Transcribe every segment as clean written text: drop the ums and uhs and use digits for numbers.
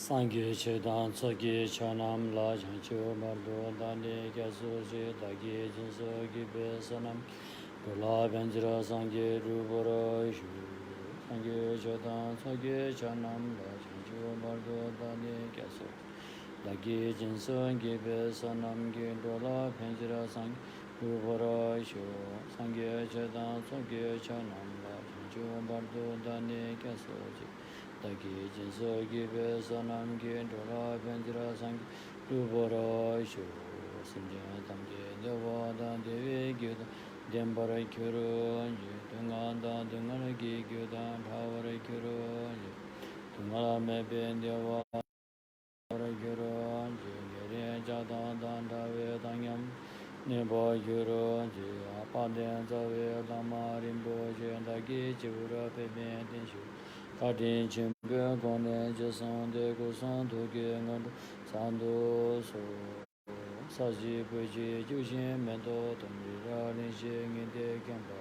Sangye che dan tsoge chanam la chancho bardo dane kyaso che dagi jinso gi be sanam gola benjira sangye ruboro ishu Sangye che dan tsoge chanam la chancho bardo dane kyaso dagi jinso gi be sanam gi gola benjira sangye ruboro ishu Sangye che dan tsoge chanam la chancho bardo dane kyaso Dagi jinso gibe sanam gi dhola benjira sangi ruboro isho Simjana tamge dewa dan dewe gyudan dembara kyoro dungan dan dungan gi gyudan dhawara kyoro dungala mebe dewa dhawara kyoro gere jadan dan dhawe dangyam Nebo kyoro apaden zawe dhamma rimbo dagi chivura pebe denshu Kadin chimbe gone jason de goson doge ngad sando so saji beji jujin mendo tomri ra rin je ngide gyamba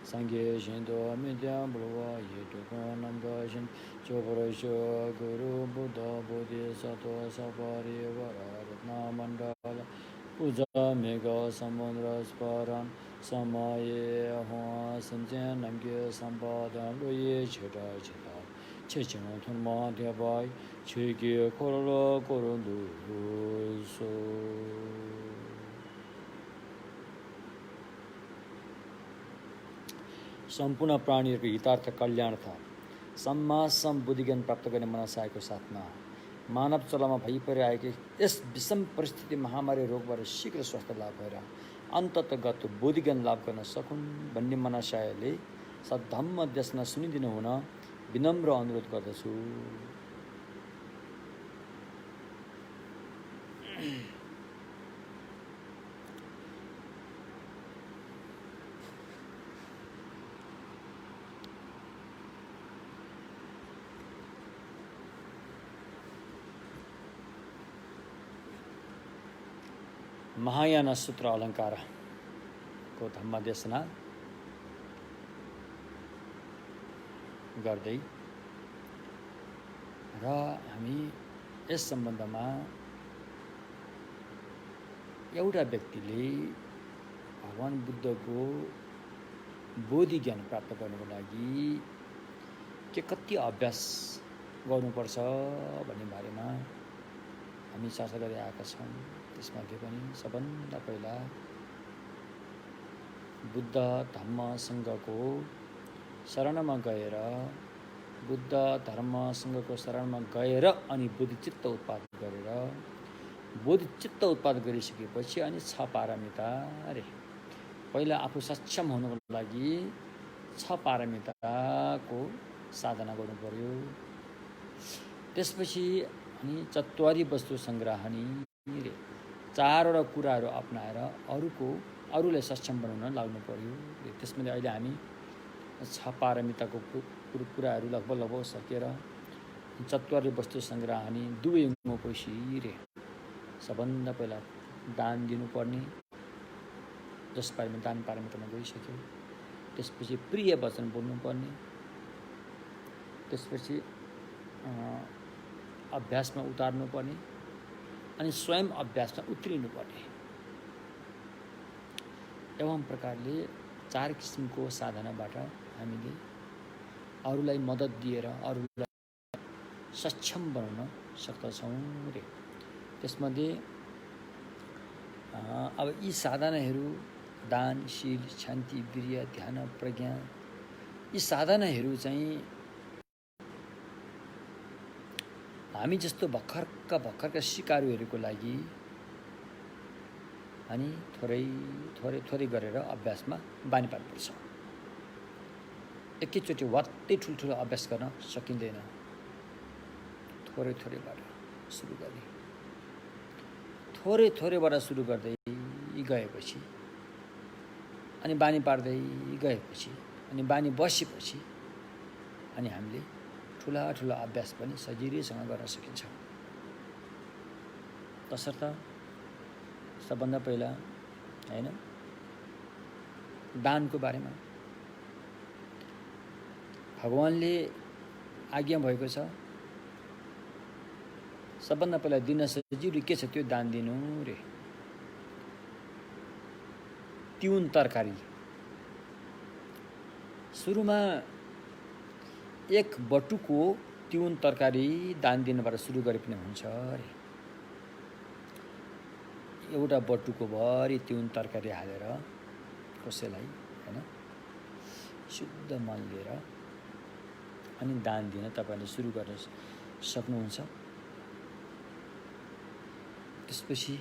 sangye shindo midyan bulwa ye tukon namga shin chobro sho guru buddha bodhi sato sabari vara ratna mandala puja mega samudra sparan samaye hwa simjen namge sampada loye cheda cheda chechen thunma debai chege korolo korondu so सम्पूर्ण प्राणीहरूको हितार्थ कल्याणार्थ सम्मा बुद्धिज्ञान प्राप्त गर्ने मनसायको साथमा मानव चलमा भइपरिआएकै यस विषम परिस्थिति महामारी रोगबाट शीघ्र स्वास्थ्य लाभ भएर अन्ततगत बुद्धिज्ञान लाभ गर्न सकुन् भन्ने मनसायले सद्धम्म देशमा सुनिदिनु हुन विनम्र अनुरोध गर्दछु। महायान सूत्र अलङ्कार को धम्मदेशना गर्दै र हामी यस सम्बन्धमा एउटा व्यक्तिले भगवान बुद्धको बोधि ज्ञान प्राप्त गर्नको लागि के कति अभ्यास गर्नुपर्छ भन्ने बारेमा हामी चर्चा गर्दै आएका छौँ। त्यसमध्ये पनि सबभन्दा पहिला बुद्ध धम्म सङ्घको शरणमा गएर बुद्ध धर्म सङ्घको शरणमा गएर अनि बोधिचित्त उत्पादन गरेर बोधिचित्त उत्पादन गरिसकेपछि अनि 6 पारमिता रे पहिला आफू सक्षम हुनको लागि 6 पारमिताको साधना गर्नु पर्यो। त्यसपछि अनि चत्वारी वस्तु सङ्ग्रहणी रे 4वटा कुराहरू अपनाएर अरूलाई सक्षम बनाउन लाग्नु पर्यो। त्यसमध्ये अहिले हामी 6 पारमिताको कुराहरू लगभग सकेर चत्वारी वस्तु सङ्ग्रहणी 2 पैसी रे सबभन्दा पहिला दान दिनुपर्ने जस पारमिता दान पारमितामा गइसक्यो। त्यसपछि प्रिय वचन बोल्नुपर्ने, त्यसपछि अभ्यासमा उतार्नुपर्ने अनि स्वयं अभ्यासमा उत्रिनुपर्ने। एवं प्रकारले 4 किसिमको साधनाबाट हामीले अरूलाई मद्दत दिएर अरूलाई सक्षम बनाउन सक्दछौँ रे। त्यसमध्ये अब यी साधनाहरू दान, शील, शान्ति, वीर्य, ध्यान, प्रज्ञा यी साधनाहरू चाहिँ हामी जस्तो भर्खरका सिकारुहरूको लागि अनि थोरै गरेर अभ्यासमा बानी पार्नुपर्छ। एकैचोटि वात्तै ठुल्ठुलो अभ्यास गर्न सकिँदैन। थोरैबाट सुरु गर्ने, थोरैबाट सुरु गर्दै गएपछि अनि बानी पार्दै गएपछि अनि बानी बसेपछि अनि हामीले ठुला अभ्यास पनि सजिलैसँग गर्न सकिन्छ। तसर्थ सबभन्दा पहिला हैन दानको बारेमा भगवानले आज्ञा भएको छ सबभन्दा पहिला दिन सजिलो के छ त्यो दान दिनु रे। तिउन तरकारी सुरुमा 1 बटुको तिउन तरकारी दान दिनबाट सुरु गरे पनि हुन्छ रे। एउटा बटुको भरि तिउन तरकारी हालेर कसैलाई हैन शुद्ध मन लिएर अनि दान दिन तपाईले सुरु गर्न सक्नुहुन्छ। त्यसपछि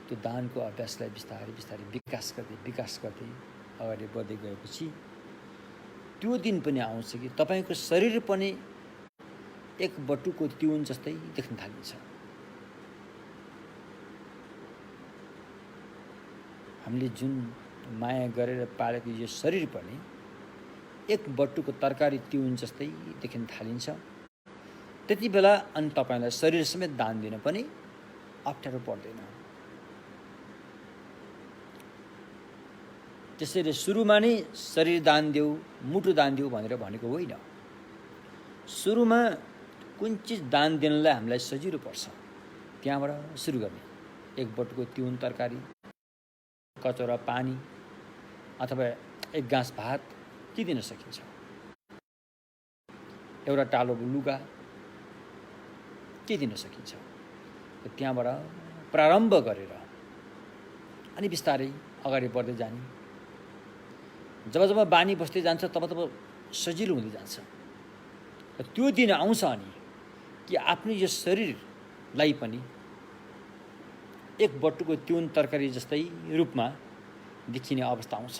त्यो दानको अभ्यासलाई बिस्तारै बिस्तारै विकास गर्दै अगाडि बढ्दै गएपछि त्यो दिन पनि आउँछ कि तपाईको शरीर पनि 1 बटुको तिउन जस्तै देख्न थालिन्छ। हामीले जुन माया गरेर पालेको यो शरीर पनि 1 बटुको तरकारी तिउन जस्तै देखिन थालिन्छ। त्यति बेला अनि तपाईलाई शरीर समेत दान दिन पनि अप्ठ्यारो पर्दैन। त्यसैले सुरुमा नै शरीर दान देऊ, मुटु दान देऊ भनेर भनेको होइन। सुरुमा कुन चीज दान दिनलाई हामीलाई सजिलो पर्छ त्यहाँबाट सुरु गर्ने। 1 बटुको तिउन तरकारी, कचौरा पानी अथवा 1 गाँस भात के दिन सकिन्छ। एउटा टालो लुगा के दिन सकिन्छ। त्यहाँबाट प्रारम्भ गरेर अनि बिस्तारै अगाडि बढ्दै जाने। जब जब बानी बस्दै जान्छ तब तब सजिलो हुँदै जान्छ। त्यो दिन आउँछ अनि कि आफ्नो यो शरीरलाई पनि 1 बटुको तिउन तरकारी जस्तै रूपमा देखिने अवस्था आउँछ।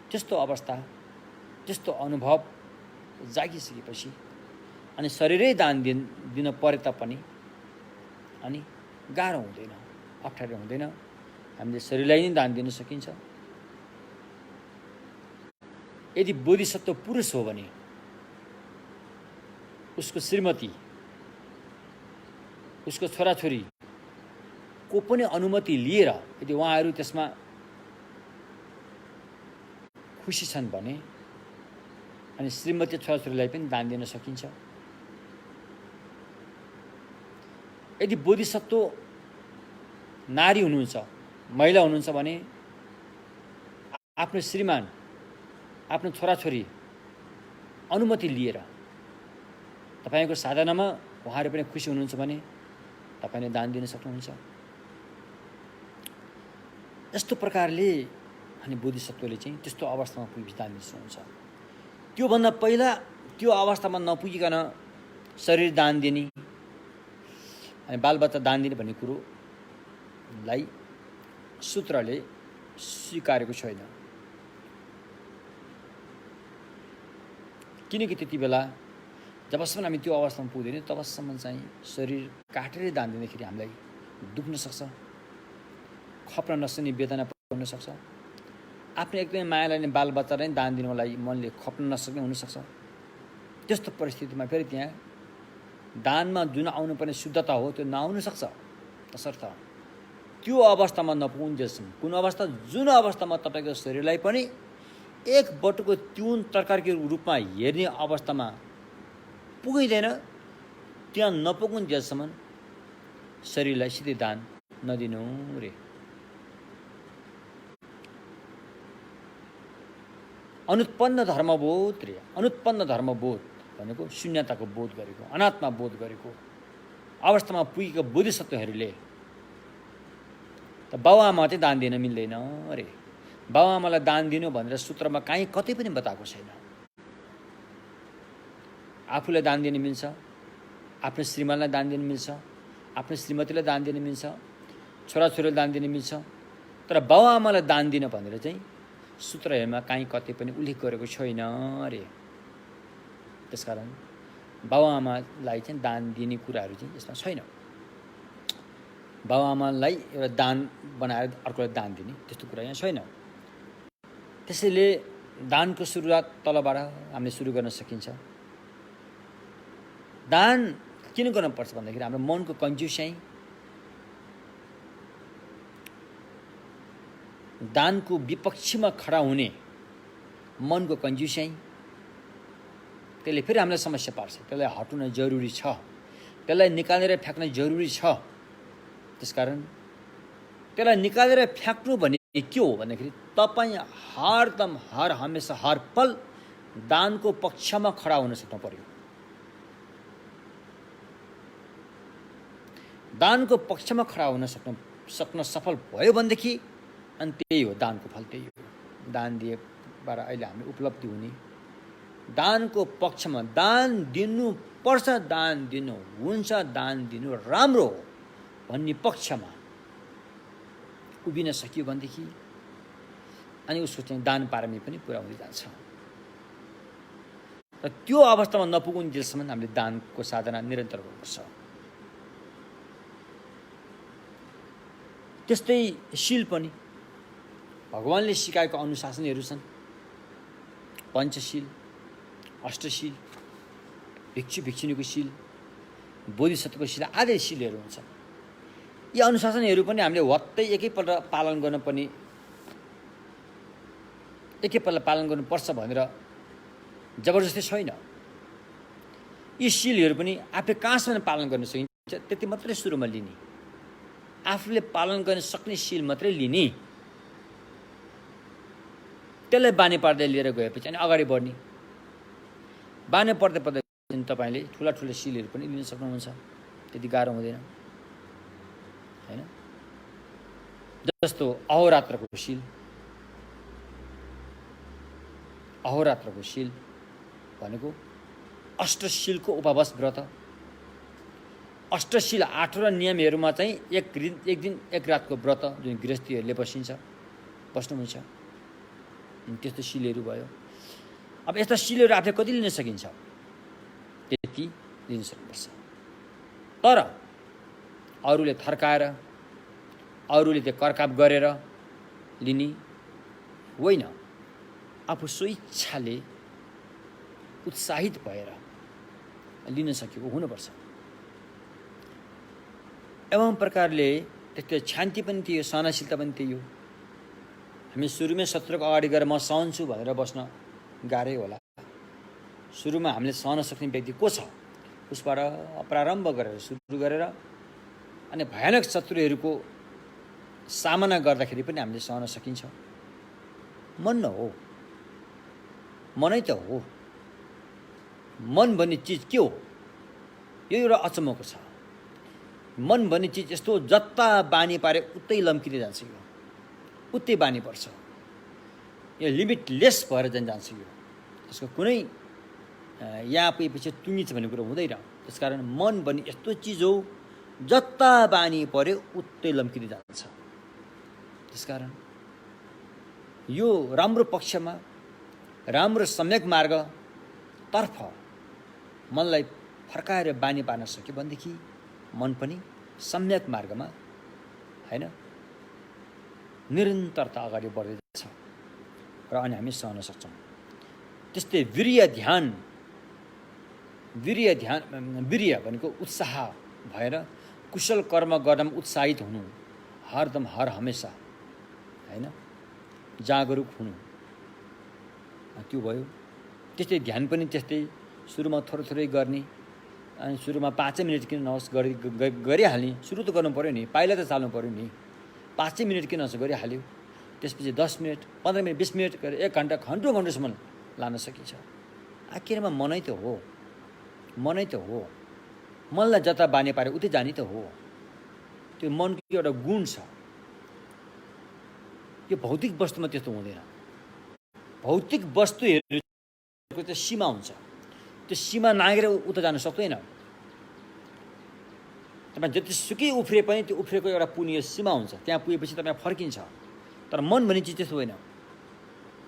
त्यस्तो अवस्था, त्यस्तो अनुभव जागिसकेपछि अनि शरीरै दान दिन परे तापनि अनि गाह्रो हुँदैन, अप्ठ्यारो हुँदैन। हामीले शरीरलाई नै दान दिन सकिन्छ। यदि बोधिसत्व पुरुष हो भने उसको श्रीमती, उसको छोराछोरी को पनि अनुमति लिएर यदि उहाँहरू त्यसमा खुसी छन् भने अनि श्रीमती छोराछोरीलाई पनि दान दिन सकिन्छ। यदि बोधिसत्व नारी हुनुहुन्छ, महिला हुनुहुन्छ भने आफ्नो श्रीमान, आफ्नो छोराछोरी अनुमति लिएर तपाईको साधनामा उहाँहरू पनि खुसी हुनुहुन्छ भने तपाईले दान दिन सक्नुहुन्छ। यस्तो प्रकारले अनि बोधिसत्वले चाहिँ त्यस्तो अवस्थामा पुगेपछि दान दिन सक्नुहुन्छ। त्योभन्दा पहिला त्यो अवस्थामा नपुगिकन शरीर दान दिने अनि बालबच्चा दान दिने भन्ने कुरोलाई सूत्रले स्वीकारेको छैन। किनकि त्यति बेला जबसम्म हामी त्यो अवस्थामा पुग्दैन तबसम्म चाहिँ शरीर काटेर दान दिँदाखेरि हामीलाई दुख्न सक्छ, खप्न नसक्ने वेदना पर्न सक्छ। आफ्नो एकदमै मायालाई नै बालबच्चालाई दान दिनुलाई मनले खप्न नसक्ने हुनसक्छ। त्यस्तो परिस्थितिमा फेरि त्यहाँ दानमा जुन आउनुपर्ने शुद्धता हो त्यो नआउन सक्छ। तसर्थ त्यो अवस्थामा नपुगुन्जेलसम्म, कुन अवस्था, जुन अवस्थामा तपाईँको शरीरलाई पनि 1 बटुको तिउन तरकारीको रूपमा हेर्ने अवस्थामा पुगिँदैन, त्यहाँ नपुगुन्जेलसम्म शरीरलाई सिधै दान नदिनु रे। अनुत्पन्न धर्मबोध रे। अनुत्पन्न धर्मबोध भनेको शून्यताको बोध गरेको, अनात्मा बोध गरेको अवस्थामा पुगेको बोधिसत्वहरूले त बाबुआमा चाहिँ दान दिन मिल्दैन रे। बाबुआमालाई दान दिनु भनेर सूत्रमा कहीँ कतै पनि बताएको छैन। आफूलाई दान दिन मिल्छ, आफ्नो श्रीमानलाई दान दिन मिल्छ, आफ्नो श्रीमतीलाई दान दिन मिल्छ, छोराछोरीलाई दान दिन मिल्छ। तर बाबुआमालाई दान दिन भनेर चाहिँ सूत्रहरूमा कहीँ कतै पनि उल्लेख गरेको छैन रे। त्यसकारण बाबुआमालाई चाहिँ दान दिने कुराहरू चाहिँ यसमा छैन। बाबुआमालाई एउटा दान बनाएर अर्कोलाई दान दिने त्यस्तो कुरा यहाँ छैन। त्यसैले दानको सुरुवात तलबाट हामीले सुरु गर्न सकिन्छ। दान किन गर्नुपर्छ भन्दाखेरि हाम्रो मनको कन्जुस्याइ, दानको विपक्षमा खडा हुने मनको कन्जुस्याइ, त्यसले फेरि हामीलाई समस्या पार्छ। त्यसलाई हटाउन जरुरी छ। त्यसलाई निकालेर फ्याँक्न जरुरी छ। त्यसकारण त्यसलाई निकालेर फ्याँक्नु भने के हो भन्दाखेरि तपाईँ हरदम हर हमेसा हर पल दानको पक्षमा खडा हुन सक्नु पर्यो। दानको पक्षमा खडा हुन सक्न सफल भयो भनेदेखि अनि त्यही हो दानको फल, त्यही हो दान दिएबाट अहिले हामी उपलब्धि हुने। दानको पक्षमा दान दिनुपर्छ, दान दिनु हुन्छ, दान दिनु राम्रो हो भन्ने पक्षमा उभिन सकियो भनेदेखि अनि उसको चाहिँ दान पारमी पनि पुरा हुँदै जान्छ। र त्यो अवस्थामा नपुगुन्जेलसम्म हामीले दानको साधना निरन्तर गर्नुपर्छ। त्यस्तै शील पनि भगवानले सिकाएको अनुशासनहरू छन्। पञ्चशील, अष्टशील, भिक्षु भिक्षुनीको शील, बोधिसत्वको शील आदि शीलहरू हुन्छन्। यी अनुशासनहरू पनि हामीले वात्तै एकैपल्ट पालन गर्नुपर्छ भनेर जबरजस्ती छैन। यी शीलहरू पनि आफै कहाँसम्म पालन गर्न सकिन्छ त्यति मात्रै सुरुमा लिने, आफूले पालन गर्न सक्ने शील मात्रै लिने, त्यसलाई बानी पार्दै लिएर गएपछि अनि अगाडि बढ्ने। बानी पर्दै तपाईँले ठुला ठुला शीलहरू पनि लिन सक्नुहुन्छ, त्यति गाह्रो हुँदैन हैन। जस्तो अहोरात्रको शील, अहोरात्रको शील भनेको अष्टशीलको उपवास व्रत। अष्टशील 8वटा नियमहरूमा चाहिँ एक दिन एक रातको व्रत जुन गृहस्थीहरूले बस्नुहुन्छ, त्यस्तो शीलहरू भयो। अब यस्ता शीलहरू आफूले कति लिन सकिन्छ त्यति लिन सक्नुपर्छ। तर अरूले थर्काएर, अरूले त्यो करकाप गरेर लिने होइन, आफू स्वेच्छाले उत्साहित भएर लिन सकेको हुनुपर्छ। एवं प्रकारले त्यस्तो शान्ति पनि थियो, सहनशीलता पनि थियो। हामी सुरुमै शत्रुको अगाडि गएर म सहन्छु भनेर बस्न गाह्रै होला। सुरुमा हामीले सहन सक्ने व्यक्ति को छ उसबाट प्रारम्भ गरेर सुरु गरेर अनि भयानक शत्रुहरूको सामना गर्दाखेरि पनि हामीले सहन सकिन्छ। मन न हो, मनै त हो। मन भन्ने चिज के हो यो एउटा अचम्मको छ। मन भन्ने चिज यस्तो जता बानी पारे उतै लम्किँदै जान्छ, यो उतै बानी पर्छ, यो लिमिटलेस भएर जान्छ। यो यसको कुनै यहाँ पुगेपछि टुङ्गिन्छ भन्ने कुरो हुँदैन। त्यसकारण मन भन्ने यस्तो चिज हो जता बानी पर्यो उतै लम्किँदै जान्छ। त्यसकारण यो राम्रो पक्षमा, राम्रो सम्यक मार्गतर्फ मनलाई फर्काएर बानी पार्न सक्यो भनेदेखि मन पनि सम्यक मार्गमा हैन निरन्तरता अगाडि बढ्दै जान्छ र अनि हामी सहन सक्छौँ। त्यस्तै वीर्य भनेको उत्साह भएर कुशल कर्म गर्नमा उत्साहित हुनु, हरदम हर हमेसा हैन जागरुक हुनु, त्यो भयो। त्यस्तै ध्यान पनि त्यस्तै सुरुमा थोरै गर्ने, अनि सुरुमा 5 मिनट किन नहोस् गरिहाल्ने। सुरु त गर्नु पऱ्यो नि, पाइला त चाल्नु पऱ्यो नि। 5 मिनट किन नहोस् गरिहाल्यो, त्यसपछि 10 मिनट, 15 मिनट, 20 मिनट गरेर 1 घन्टा, घन्टौँसम्म लान सकिन्छ। आखिरमा मनै त हो, मनै त हो। मनलाई जता बानी पारे उतै जाने त हो। त्यो मनको एउटा गुण छ। यो भौतिक वस्तुमा त्यस्तो हुँदैन। भौतिक वस्तुहरूको चाहिँ सीमा हुन्छ, त्यो सीमा नागेर उता जान सक्दैन। तपाईँ जतिसुकै उफ्रे पनि त्यो उफ्रेको एउटा पुग्ने सीमा हुन्छ, त्यहाँ पुगेपछि तपाईँ फर्किन्छ। तर मन भन्ने चिज त्यस्तो होइन,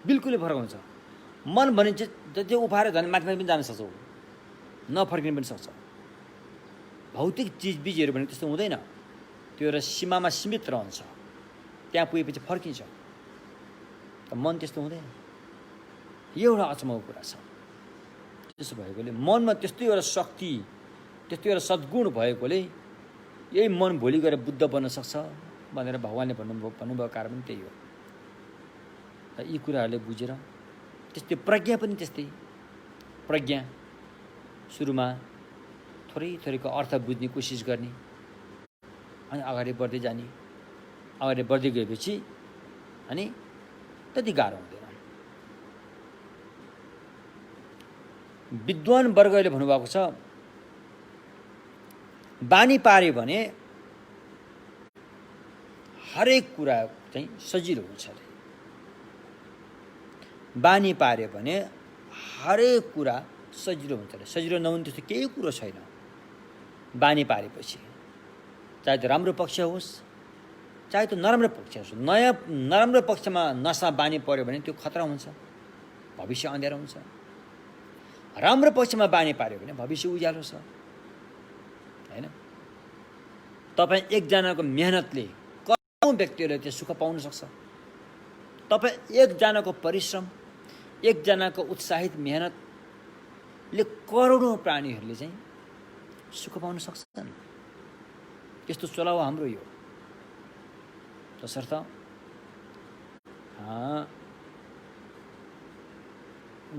बिल्कुलै फरक हुन्छ। मन भन्ने चिज जति उफाएर झन् माथि पनि जान सक्छ, नफर्किन पनि सक्छ। भौतिक चिजबिजहरू भने त्यस्तो हुँदैन, त्यो एउटा सीमामा सीमित रहन्छ, त्यहाँ पुगेपछि फर्किन्छ। त मन त्यस्तो हुँदैन, यो एउटा अचम्मको कुरा छ। त्यसो भएकोले मनमा त्यस्तै एउटा शक्ति, त्यस्तै एउटा सद्गुण भएकोले यही मन भोलि गएर बुद्ध बन्न सक्छ भनेर भगवानले भन्नुभएको कारण पनि त्यही हो। र यी कुराहरूले बुझेर त्यस्तै प्रज्ञा पनि त्यस्तै। प्रज्ञा सुरुमा थोरै थोरैको अर्थ बुझ्ने कोसिस गर्ने अनि अगाडि बढ्दै जाने। अगाडि बढ्दै गएपछि अनि त्यति गाह्रो हुँदैन। विद्वान वर्गले भन्नुभएको छ बानी पार्यो भने हरेक कुरा चाहिँ सजिलो हुन्छ अरे। बानी पार्यो भने हरेक कुरा सजिलो हुन्छ अरे। सजिलो नहुने त्यस्तो केही कुरो छैन। बानी पारेपछि चाहे त्यो राम्रो पक्ष होस् चाहे त्यो नराम्रो पक्ष होस्, नराम्रो पक्षमा नसा बानी पर्यो भने त्यो खतरा हुन्छ, भविष्य अँध्यारो हुन्छ। राम्रो पक्षमा बानी पार्यो भने भविष्य उज्यालो छ, हैन? तपाईँ एकजनाको मेहनतले कयौँ व्यक्तिहरूले त्यो सुख पाउन सक्छ। तपाईँ एकजनाको परिश्रम, एकजनाको उत्साहित मेहनतले करोडौँ प्राणीहरूले चाहिँ सुख पाउन सक्छन्। यस्तो चलाउ हाम्रो यो। तसर्थ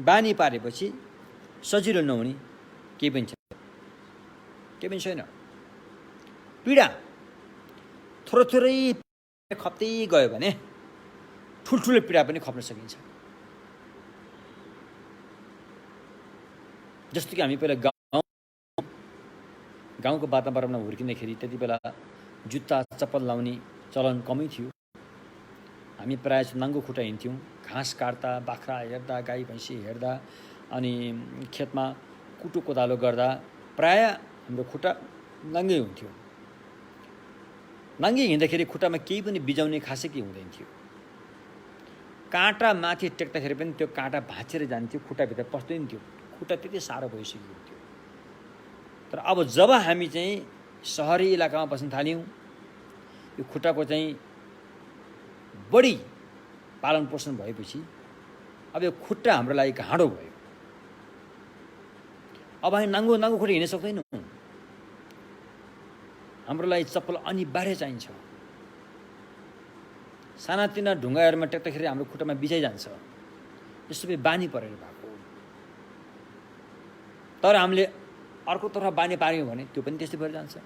बानी पारेपछि सजिलो नहुने केही पनि छैन। पीडा थोरै थोरै खप्दै गयो भने ठुल्ठुलो पीडा पनि खप्न सकिन्छ। जस्तो कि हामी पहिला गाउँको वातावरणमा हुर्किँदाखेरि त्यति बेला जुत्ता चप्पल लाउने चलन कमै थियो। हामी प्रायः नाङ्गो खुट्टा हिँड्थ्यौँ, घाँस काट्दा, बाख्रा हेर्दा, गाई भैँसी हेर्दा, अनि खेतमा कुटो कोदालो गर्दा प्रायः हाम्रो खुट्टा नाङ्गै हुन्थ्यो। नाङ्गे हिँड्दाखेरि खुट्टामा केही पनि बिजाउने खासै केही हुँदैन थियो। काँटा माथि टेक्दाखेरि पनि त्यो काँटा भाँचेर जान्थ्यो, खुट्टाभित्र पस्दैन थियो। खुट्टा त्यति साह्रो भइसकेको थियो। तर अब जब हामी चाहिँ सहरी इलाकामा बस्न थाल्यौँ, यो खुट्टाको चाहिँ बढी पालन पोषण भएपछि अब यो खुट्टा हाम्रो लागि घाँडो भयो। अब हामी नाङ्गो खुट्टा हिँड्न सक्दैनौँ। हाम्रो लागि चप्पल अनिवार्य चाहिन्छ। सानातिना ढुङ्गाहरूमा टेक्दाखेरि हाम्रो खुट्टामा बिजाइजान्छ। यो सबै बानी परेर भएको। तर हामीले अर्को तर्फ बानी पार्यौँ भने त्यो पनि त्यस्तै भएर जान्छ।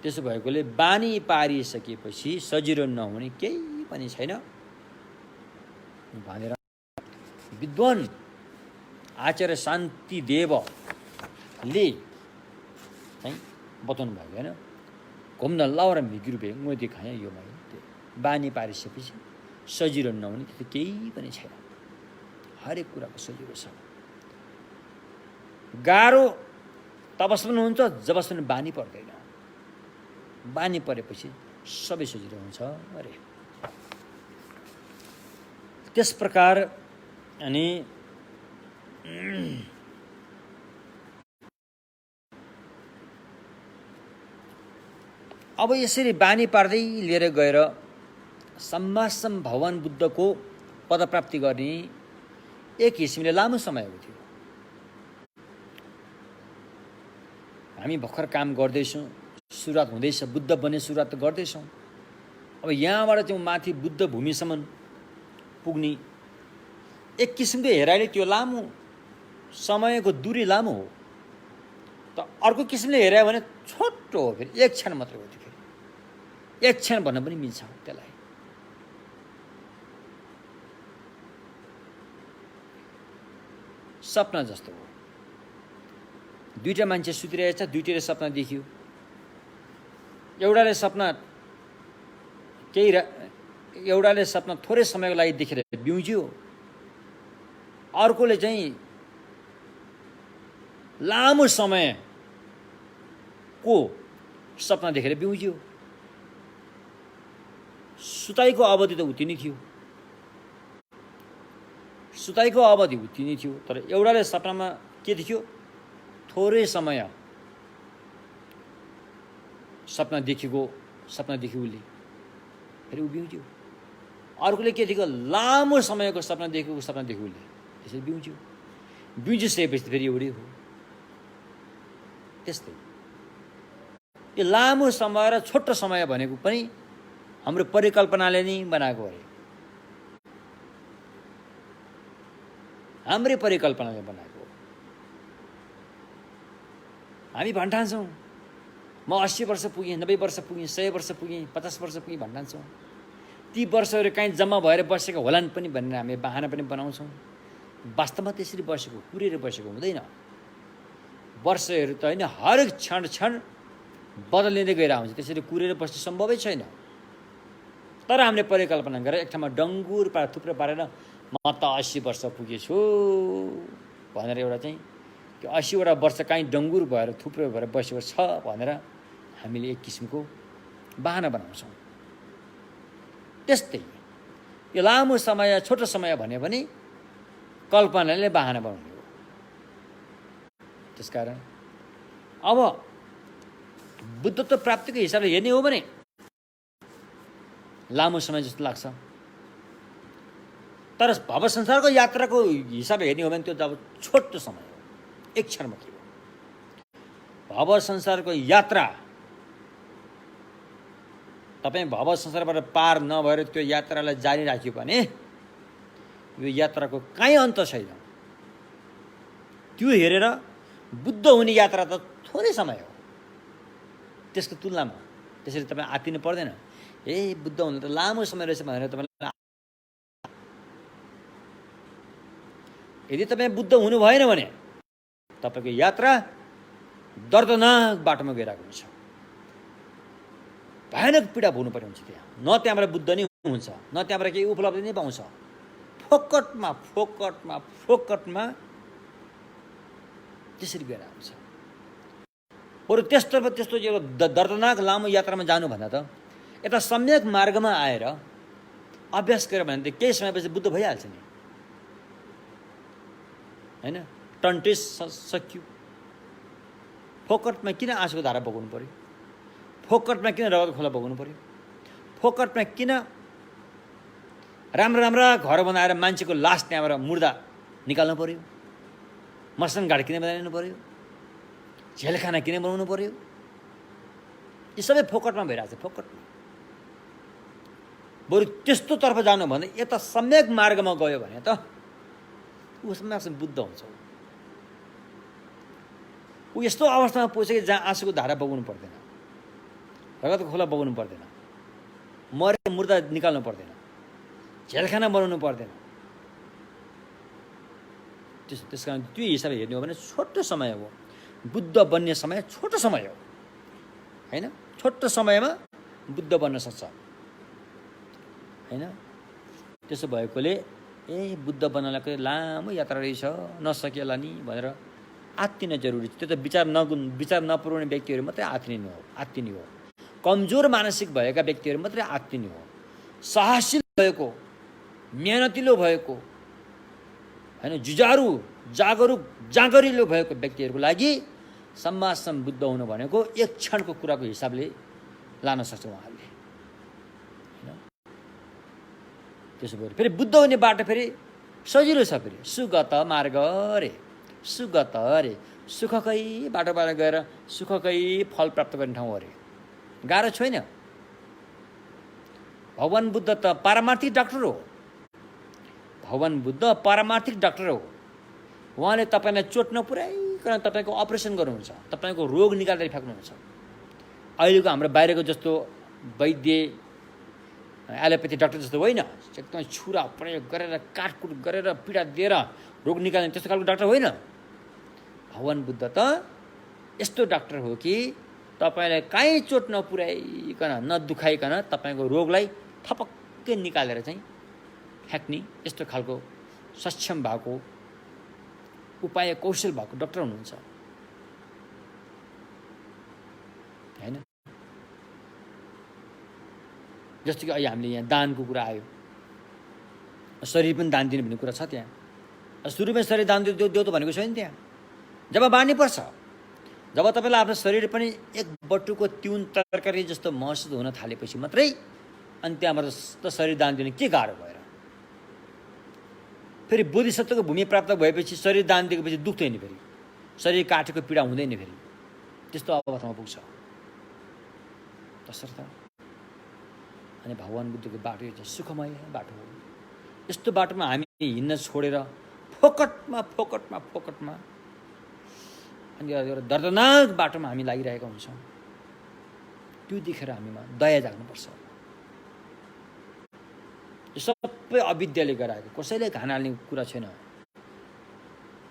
त्यसो भएकोले बानी पारिसकेपछि सजिलो नहुने केही पनि छैन भनेर विद्वान आचार्य शान्तिदेवले चाहिँ बताउनु भएको होइन। घुम्न लाउर मिगिरुबे मोदी खाएँ यो मैले बानी पारिसकेपछि सजिलो नहुने त्यो केही पनि छैन। हरेक कुराको सजिलो छ। गाह्रो तबसम्म हुन्छ जबसम्म बानी पर्दैन। बानी परेपछि सबै सजिलो हुन्छ अरे। त्यस प्रकार अनि अब यसरी बानी पार्दै लिएर गएर सम्मासम भगवान बुद्धको पदप्राप्ति गर्ने एक किसिमले लामो समय हो थियो। हामी भर्खर काम गर्दैछौँ, सुरुवात हुँदैछ, बुद्ध बन्ने सुरुवात त गर्दैछौँ। अब यहाँबाट चाहिँ माथि बुद्ध भूमिसम्म पुग्ने एक किसिमको हेराइले त्यो लामो समयको दूरी लामो हो। त अर्को किसिमले हेऱ्यो भने छोटो हो। फेरि एक क्षण मात्रै हो। फेरि एक क्षण भन्न पनि मिल्छ त्यसलाई। सपना जस्तो हो। दुईटा मान्छे सुतिरहेछ, दुईटैले सपना देख्यो। एउटाले सपना थोरै समयको लागि देखेर बिउज्यो, अर्कोले चाहिँ लामो समयको सपना देखेर बिउज्यो। सुताइको अवधि त उति नै थियो। तर एउटाले सपनामा के देख्यो? थोरै समय सपना देख्यो उसले, फेरि ऊ बिउज्यो। अर्कोले के देख्यो? लामो समयको सपना देख्यो उसले, त्यसरी बिउज्यो। बिउजिसकेपछि फेरि एउटै हो। त्यस्तै यो लामो समय र छोटो समय भनेको पनि हाम्रो परिकल्पनाले नै बनाएको अरे। हाम्रै परिकल्पनाले बनाएको। हामी भन्ठान्छौँ म 80 वर्ष पुगेँ, 90 वर्ष पुगेँ, 100 वर्ष पुगेँ, 50 वर्ष पुगेँ भन्ठान्छौँ। ती वर्षहरू कहीँ जम्मा भएर बसेका होलान् पनि भनेर हामी बहाना पनि बनाउँछौँ। वास्तवमा त्यसरी बसेको, कुरेर बसेको हुँदैन। वर्षहरू त होइन, हरेक क्षण क्षण बदलिँदै गएर आउँछ। त्यसरी कुरेर बस्नु सम्भवै छैन। तर हामीले परिकल्पना गरेर एक ठाउँमा डङ्गुर पारेर थुप्रो पारेर म त 80 वर्ष पुगेछु भनेर एउटा चाहिँ त्यो 80वटा वर्ष काहीँ डङ्गुर भएर थुप्रो भएर बसेको छ भनेर हामीले एक किसिमको बहाना बनाउँछौँ। त्यस्तै यो लामो समय छोटो समय भन्यो भने कल्पनाले बहाना बनाउने हो। त्यसकारण अब बुद्धत्व प्राप्तिको हिसाबले हेर्ने हो भने लामो समय जस्तो लाग्छ। तर भव संसारको यात्राको हिसाबले हेर्ने हो भने त्यो अब छोटो समय हो, एक क्षण मात्रै हो। भव संसारको यात्रा तपाईँ भव संसारबाट पार नभएर त्यो यात्रालाई जारी राख्यो भने यो यात्राको काहीँ अन्त छैन। त्यो हेरेर बुद्ध हुने यात्रा त थोरै समय हो। त्यसको तुलनामा त्यसरी तपाईँ आत्तिनु पर्दैन। ए बुद्ध हुनु त लामो समय रहेछ भनेर तपाईँलाई यदि तपाईँ बुद्ध हुनु भएन भने तपाईँको यात्रा दर्दनाक बाटोमा गइरहेको हुन्छ। भयानक पीडा भोग्नुपर्ने हुन्छ। त्यहाँ न त्यहाँबाट बुद्ध नै हुन्छ, न त्यहाँबाट केही उपलब्धि नै पाउँछ। फोकटमा फोकटमा फोकटमा त्यसरी गएर आउँछ। बरु त्यस्तो यो दर्दनाक लामो यात्रामा जानुभन्दा त यता सम्यक मार्गमा आएर अभ्यास गरेर भने त केही समयपछि बुद्ध भइहाल्छ नि, होइन? टन्टेस सक्यो। फोकटमा किन आँसुको धारा बगाउनु पर्यो? फोकटमा किन रगत खोला बगाउनु पर्यो? फोकटमा किन राम्रा राम्रा घर बनाएर मान्छेको लास त्यहाँबाट मुर्दा निकाल्नु पर्यो? मसान घाट किन बनाइदिनु पर्यो? झेलखाना किन बनाउनु पर्यो? यी सबै फोकटमा भइरहेको छ। फोकटमा बरु त्यस्तोतर्फ जानु भन्दा यता सम्यक मार्गमा गयो भने त उसमा बुद्ध हुन्छ। ऊ यस्तो अवस्थामा पुग्छ कि जहाँ आँसुको धारा बगाउनु पर्दैन, रगतको खोला बगाउनु पर्दैन, मरेको मुर्दा निकाल्नु पर्दैन, झेलखाना बनाउनु पर्दैन। त्यस कारण त्यो हिसाबले हेर्ने हो भने छोटो समय हो। बुद्ध बन्ने समय छोटो समय हो, होइन? छोटो समयमा बुद्ध बन्न सक्छ, होइन? त्यसो भएकोले ए बुद्ध बन्नलाई लामो यात्रा रहेछ, नसकेला नि भनेर आत्तिन जरुरी छ। त्यो त विचार नपुर्याउने व्यक्तिहरू मात्रै आत्तिने हो। कमजोर मानसिक भएका व्यक्तिहरू मात्रै आत्तिने हो। साहसी भएको, मेहनतिलो भएको, होइन, जुझारु जागरिलो भएको व्यक्तिहरूको लागि सम्मासम बुद्ध हुनु भनेको एक क्षणको कुराको हिसाबले लान सक्छ उहाँहरूले, होइन? त्यसो भएर फेरि बुद्ध हुने बाटो फेरि सजिलो छ। फेरि सुगत मार्ग रे, सुगत अरे, सुखकै बाटोबाट गएर सुखकै फल प्राप्त गर्ने ठाउँ अरे, गाह्रो छैन। भगवान बुद्ध त पारमार्थिक डाक्टर हो। भगवान बुद्ध पारमार्थिक डाक्टर हो। उहाँले तपाईँलाई चोट नपुर्याइकन तपाईँको अपरेसन गर्नुहुन्छ, तपाईँको रोग निकालेर फ्याँक्नुहुन्छ। अहिलेको हाम्रो बाहिरको जस्तो वैद्य एलोपेथी डाक्टर जस्तो होइन। एकदमै छुरा प्रयोग गरेर काटकुट गरेर पीडा दिएर रोग निकाल्ने त्यस्तो खालको डाक्टर होइन। भगवान बुद्ध त यस्तो डाक्टर हो कि तपाईँलाई काहीँ चोट नपुर्याइकन नदुखाइकन तपाईँको रोगलाई थपक्कै निकालेर चाहिँ फ्याँक्ने यस्तो खालको सक्षम भएको, उपाय कौशल भएको डाक्टर हुनुहुन्छ, होइन? जस्तो कि अहिले हामीले यहाँ दानको कुरा आयो, शरीर पनि दान दिने भन्ने कुरा छ त्यहाँ। सुरुमै शरीर दान देऊ त भनेको छैन त्यहाँ। जब बानी पर्छ, जब तपाईँलाई आफ्नो शरीर पनि एक बटुको तिउन तरकारी जस्तो महसुस हुन थालेपछि मात्रै अनि त्यहाँबाट त शरीर दान दिने के गाह्रो भएर। फेरि बोधिसत्वको भूमि प्राप्त भएपछि शरीर दान दिएपछि दुख्दैन, फेरि शरीर काटेको पीडा हुँदैन, फेरि त्यस्तो अवस्थामा पुग्छ। तसर्थ अनि भगवान बुद्धको बाटो यो चाहिँ सुखमय बाटो हो। यस्तो बाटोमा हामी हिँड्न छोडेर फोकटमा अनि एउटा दर्दनाक बाटोमा हामी लागिरहेका हुन्छौँ। त्यो देखेर हामीमा दया जाग्नुपर्छ। यो सबै अविद्याले गराएको, कसैले घान हाल्ने कुरा छैन।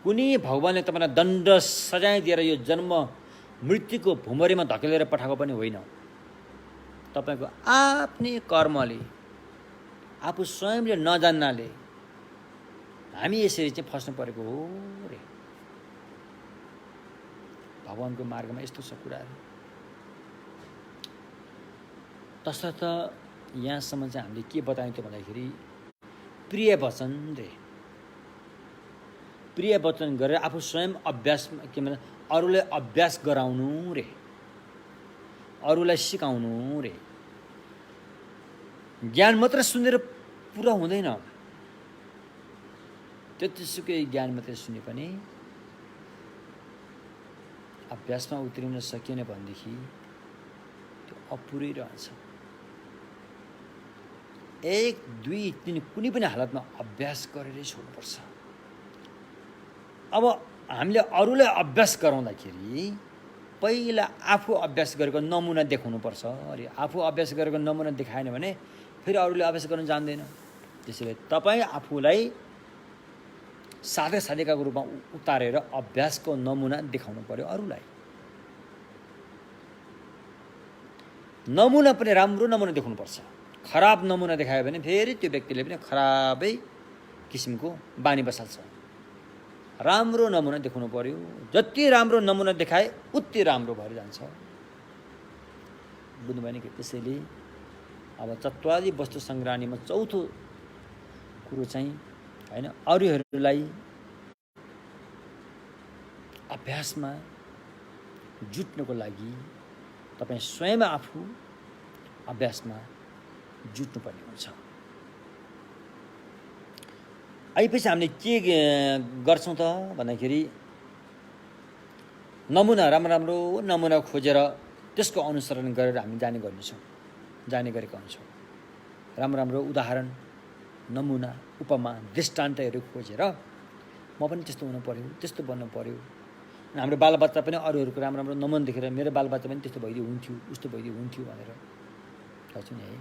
कुनै भगवानले तपाईँलाई दण्ड सजाय दिएर यो जन्म मृत्युको भुमरीमा धकेलेर पठाएको पनि होइन। तपाईँको आफ्नै कर्मले, आफू स्वयंले नजान्नाले हामी यसरी चाहिँ फस्नु परेको हो रे। भगवानको मार्गमा यस्तो छ कुराहरू। तसर्थ यहाँसम्म चाहिँ हामीले के बतायौँ त भन्दाखेरि प्रिय वचन रे। प्रिय वचन गरेर आफू स्वयं अभ्यास के भन्छ अरूलाई अभ्यास गराउनु रे, अरूलाई सिकाउनु रे। ज्ञान मात्र सुनेर पुरा हुँदैन। त्यतिसुकै ज्ञान मात्रै सुने पनि अभ्यासमा उत्रिन सकिएन भनेदेखि त्यो अपुरै रहन्छ। 1, 2, 3 कुनै पनि हालतमा अभ्यास गरेरै छोड्नुपर्छ। अब हामीले अरूलाई अभ्यास गराउँदाखेरि पहिला आफू अभ्यास गरेको नमुना देखाउनुपर्छ अरे। आफू अभ्यास गरेको नमुना देखाएन भने फेरि अरूले अभ्यास गर्न जान्दैन। त्यसैले तपाईँ आफूलाई साधक साधिकाको रूपमा उतारेर अभ्यासको नमुना देखाउनु पर्यो अरूलाई। नमुना पनि राम्रो नमुना देखाउनुपर्छ। खराब नमुना देखायो भने फेरि त्यो व्यक्तिले पनि खराबै किसिमको बानी बसाल्छ। राम्रो नमुना देखाउनु पर्यो। जति राम्रो नमुना देखाए उति राम्रो भएर जान्छ। बुझ्नुभयो नि? त्यसैले अब चत्वादी वस्तु सङ्ग्रहणीमा चौथो कुरो चाहिँ हैन, अरूहरूलाई अभ्यासमा जुट्नको लागि तपाईँ स्वयं आफू अभ्यासमा जुट्नुपर्ने हुन्छ। आइपछि हामीले के गर्छौँ त भन्दाखेरि नमुना राम्रो नमुना खोजेर त्यसको अनुसरण गरेर हामी जाने गरेका हुन्छौँ। राम्रो उदाहरण, नमुना, उपमा, दृष्टान्तहरू खोजेर म पनि त्यस्तो हुनु पर्यो, त्यस्तो बन्नु पर्यो। हाम्रो बालबच्चा पनि अरूहरूको राम्रो नमुना देखेर मेरो बालबच्चा पनि त्यस्तो भइदियो हुन्थ्यो, उस्तो भइदियो हुन्थ्यो भनेर गर्छु नि है।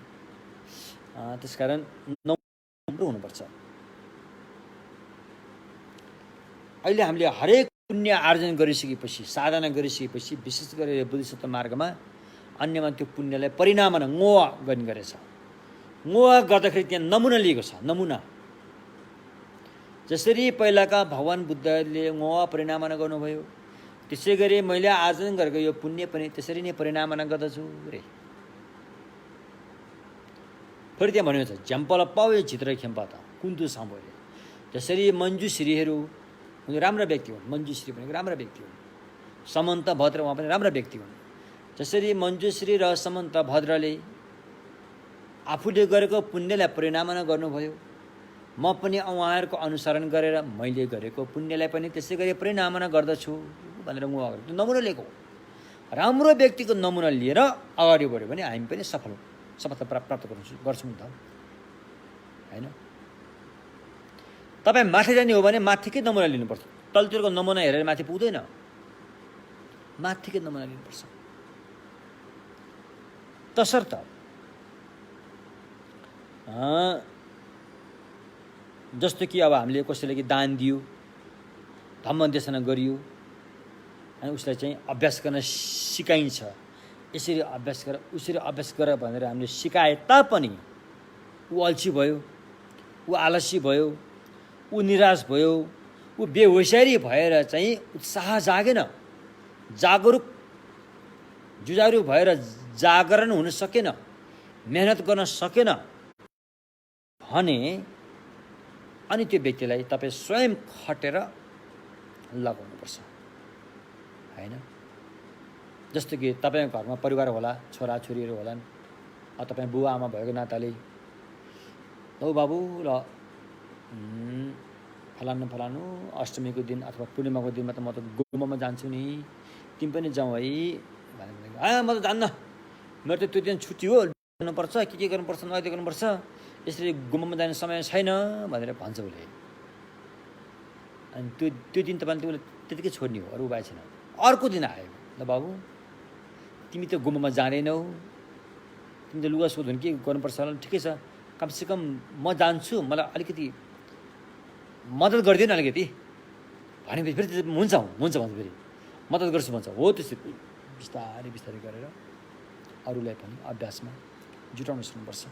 त्यसकारण राम्रो हुनुपर्छ। अहिले हामीले हरेक पुण्य आर्जन गरिसकेपछि, साधना गरिसकेपछि, विशेष गरेर बुद्धिसत्व मार्गमा अन्यमा त्यो पुण्यलाई परिणाम ङोवा गर्ने गरेछ। ङोवा गर्दाखेरि त्यहाँ नमुना लिएको छ। नमुना जसरी पहिलाका भगवान बुद्धले ङोवा परिणामना गर्नुभयो, त्यसै गरी मैले आर्जन गरेको यो पुण्य पनि त्यसरी नै परिणामना गर्दछु रे। फेरि त्यहाँ भनेको छ झ्याम्पल पाउ चित्र खेम्पा त कुन्तु साम्बोले। जसरी मञ्जुश्रीहरू उनी राम्रा व्यक्ति हुन्। मञ्जुश्री भनेको राम्रा व्यक्ति हुन्। समन्त भद्र उहाँ पनि राम्रा व्यक्ति हुन्। जसरी मञ्जुश्री र समन्त भद्रले आफूले गरेको पुण्यलाई परिणामना गर्नुभयो, म पनि उहाँहरूको अनुसरण गरेर मैले गरेको पुण्यलाई पनि त्यसै गरी परिणामना गर्दछु भनेर म अगाडि नमुना लिएको। राम्रो व्यक्तिको नमुना लिएर अगाडि बढ्यो भने हामी पनि सफलता प्राप्त गर्छौँ नि त हैन। तपाईँ माथि जाने हो भने माथिकै नमुना लिनुपर्छ। तलतिरको नमुना हेरेर माथि पुग्दैन। माथिकै नमुना लिनुपर्छ। तसर्थ जस्तो कि अब हामीले कसैले कि दान दियो, धम्मदेशना गरियो अनि उसलाई चाहिँ अभ्यास गर्न सिकाइन्छ। यसरी अभ्यास गर, उसरी अभ्यास गर भनेर हामीले सिकाए तापनि ऊ अल्छी भयो, ऊ आलसी भयो, ऊ निराश भयो, ऊ बेहोसियारी भएर चाहिँ उत्साह जागेन, जागरुक जुझारु भएर जागरण हुन सकेन, मेहनत गर्न सकेन भने अनि त्यो व्यक्तिलाई तपाईँ स्वयं खटेर लगाउनुपर्छ हैन। जस्तो कि तपाईँको घरमा परिवार होला, छोराछोरीहरू होलान्, तपाईँ बुवा आमा भएको नाताले औ बाबु ल फलानु अष्टमीको दिन अथवा पूर्णिमाको दिनमा त म त गुम्बामा जान्छु नि, तिमी पनि जाउँ है भने म त जान्न, मेरो त त्यो दिन छुट्टी हो, गर्नुपर्छ के गर्नुपर्छ नयाँ गर्नुपर्छ, यसरी गुम्बामा जाने समय छैन भनेर भन्छ उसले। अनि त्यो दिन तपाईँले त्यसलाई त्यतिकै छोड्ने हो, अरू उपाय छैन। अर्को दिन आयो, ल बाबु तिमी त गुम्बामा जाँदैनौ, तिमी त लुगा सोध्नु के गर्नुपर्छ होला, ठिकै छ कमसेकम म जान्छु, मलाई अलिकति मद्दत गरिदिनु अलिकति भनेपछि फेरि हुन्छ हुन्छ भन्छ, फेरि मद्दत गर्छु भन्छ। हो त्यसरी बिस्तारै बिस्तारै गरेर अरूलाई पनि अभ्यासमा जुटाउन सक्नुपर्छ।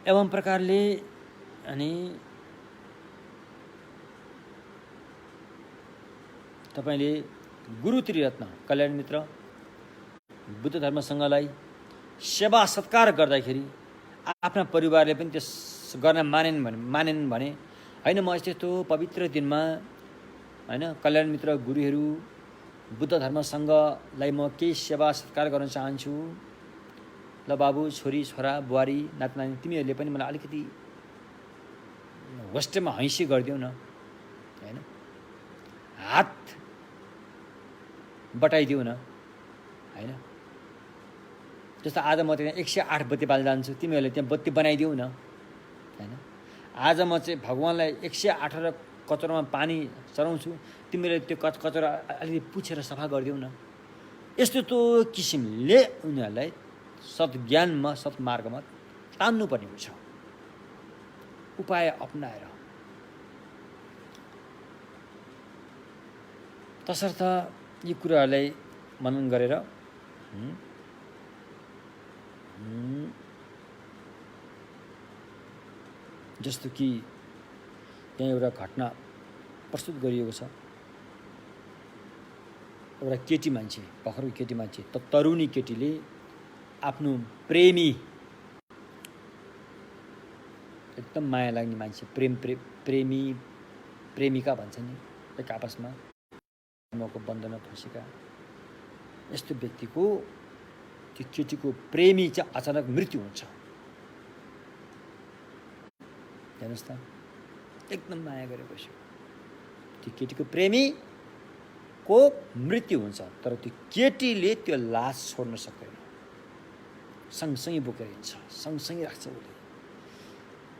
एवं प्रकारले अनि तपाईँले गुरु त्रिरत्न कल्याण मित्र बुद्ध धर्म सङ्घलाई सेवा सत्कार गर्दाखेरि आफ्ना परिवारले पनि त्यस गर्न मानेन भने होइन म यस्तो पवित्र दिनमा होइन कल्याण मित्र गुरुहरू बुद्ध धर्म सङ्घलाई म केही सेवा सत्कार गर्न चाहन्छु, ल बाबु छोरी छोरा बुहारी नातिनानी तिमीहरूले पनि मलाई अलिकति होस्टेलमा हैँसी गरिदेऊ न, होइन हात बटाइदेऊ न, होइन जस्तो आज म त्यहाँ 108 बत्ती बाल्न जान्छु, तिमीहरूले त्यहाँ बत्ती बनाइदेऊ न, होइन आज म चाहिँ भगवान्लाई 108 कचरोमा पानी चढाउँछु, तिमीले त्यो कचरो अलिकति पुछेर सफा गरिदेऊ न। यस्तो किसिमले उनीहरूलाई सद्ज्ञानमा सत्मार्गमा तान्नुपर्ने हुन्छ, उपाय अपनाएर। तसर्थ यी कुराहरूलाई मनन गरेर जस्तो कि त्यहाँ एउटा घटना प्रस्तुत गरिएको छ। एउटा केटी मान्छे, भर्खरको केटी मान्छे, तरुणी केटीले आफ्नो प्रेमी, एकदम माया लाग्ने मान्छे, प्रेमी प्रेमिका भन्छ नि, एक आपसमा प्रेमको बन्धनमा फँसेका यस्तो व्यक्तिको, त्यो केटीको प्रेमी चाहिँ अचानक मृत्यु हुन्छ। हेर्नुहोस् त, एकदम माया गरेपछि त्यो केटीको प्रेमीको मृत्यु हुन्छ, तर त्यो केटीले त्यो लास छोड्न सक्दैन, सँगसँगै बोकेर हिँड्छ, सँगसँगै राख्छ उसले।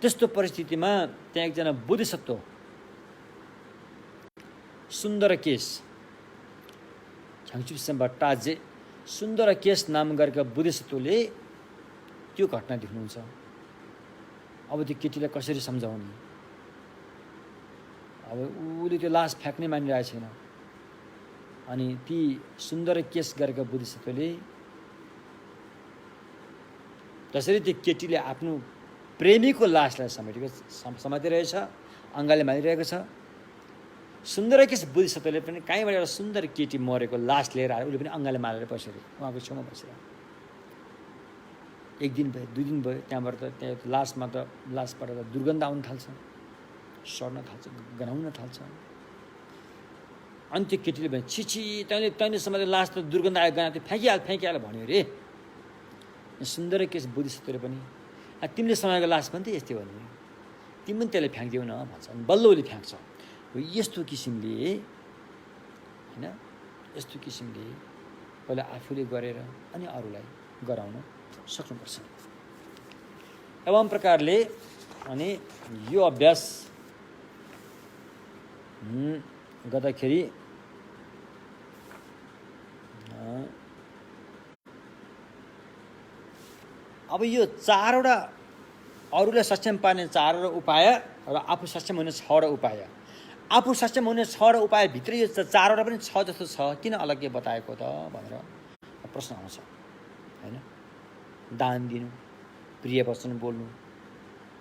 त्यस्तो परिस्थितिमा त्यहाँ एकजना बोधिसत्व, सुन्दर केश झाङचुप्सेम्बा टाजे सुन्दर केश नाम गरेका बोधिसत्वले त्यो घटना देख्नुहुन्छ। अब त्यो केटीलाई कसरी सम्झाउने, अब उसले त्यो लास फ्याँक्ने मानिरहेको छैन। अनि ती सुन्दर केश गरेका बोधिसत्वले जसरी त्यो केटीले आफ्नो प्रेमीको लासलाई समातिरहेछ, अङ्गाले मानिरहेको छ, सुन्दर केश बोधिसत्वले पनि कहीँबाट एउटा सुन्दर केटी मरेको लास लिएर आएर उसले पनि अङ्गाले मारेर बसेर उहाँको छेउमा बसेर 1 दिन भयो 2 दिन भयो, त्यहाँबाट त त्यहाँ लासबाट त दुर्गन्ध आउन थाल्छ, सर्न थाल्छ, गनाउन थाल्छ। अनि त्यो केटीले भने छिछि तैँले समाते लास त दुर्गन्ध आयो, गना त्यो फ्याँकिहाल भन्यो अरे। सुन्दर केश बोधिसत्वले पनि तिमीले समाएको लास पनि त यस्तै हो नि, तिमी पनि त्यसलाई फ्याँक्दियौ न भन्छ। अनि बल्ल उसले फ्याँक्छ। यस्तो किसिमले होइन, यस्तो किसिमले पहिला आफूले गरेर अनि अरूलाई गराउन सक्नुपर्छ। एवं प्रकारले अनि यो अभ्यास गर्दाखेरि अब यो 4वटा अरूलाई सक्षम पार्ने 4वटा उपाय र आफू सक्षम हुने 6वटा उपाय, आफू सक्षम हुने 6वटा उपायभित्र यो 4वटा पनि 6 जस्तो छ, किन अलग्गै बताएको त भनेर प्रश्न आउँछ, होइन। दान दिनु, प्रिय वचन बोल्नु,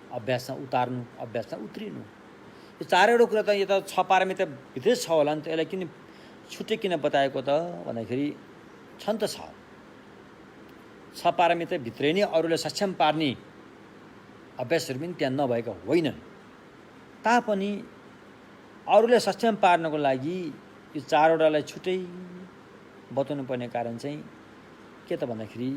अभ्यासमा उतार्नु, अभ्यासमा उत्रिनु, यो 4वटा कुरा त यो त 6 पारमिता भित्रै छ होला नि त, यसलाई किन छुट्टै किन बताएको त भन्दाखेरि छन् त 6 पारमिता भित्रै नै अरूलाई सक्षम पार्ने अभ्यासहरू पनि त्यहाँ नभएका होइनन्। तापनि अरूलाई सक्षम पार्नको लागि यो 4वटालाई छुट्टै बताउनु पर्ने कारण चाहिँ के त भन्दाखेरि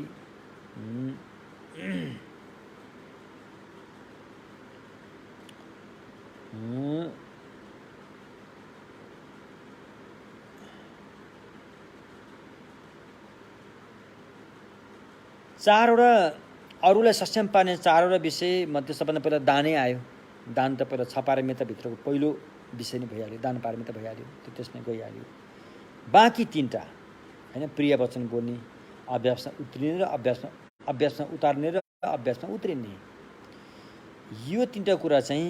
चारवटा अरूलाई सक्षम पार्ने 4वटा विषय मध्ये सबभन्दा पहिला दानै आयो। दान त पहिला 6 पारमिताभित्रको पहिलो विषय नै भइहाल्यो, दान पारमिता भइहाल्यो, त्यो त्यसमै गइहाल्यो। बाँकी तीनटा हैन, प्रिय वचन बोल्ने, अभ्यासमा उत्रिने र अभ्यासमा उतार्ने र अभ्यासमा उत्रिने, यो तीनटा कुरा चाहिँ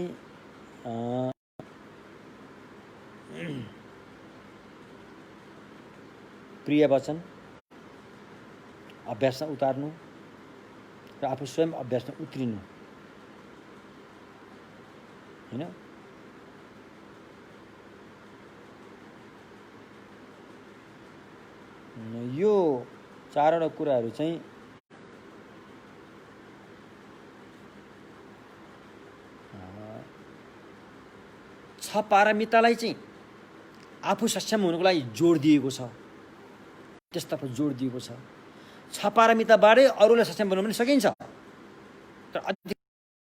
प्रिय वचन, अभ्यासमा उतार्नु र आफू स्वयं अभ्यासमा उत्रिनु हैन। यो चारवटा कुराहरू चाहिँ छ पारमितालाई चाहिँ आफू सक्षम हुनुको लागि जोड दिएको छ, त्यसतर्फ जोड दिएको छ। छ पारमिताबाटै अरूलाई सक्षम बनाउन पनि सकिन्छ, तर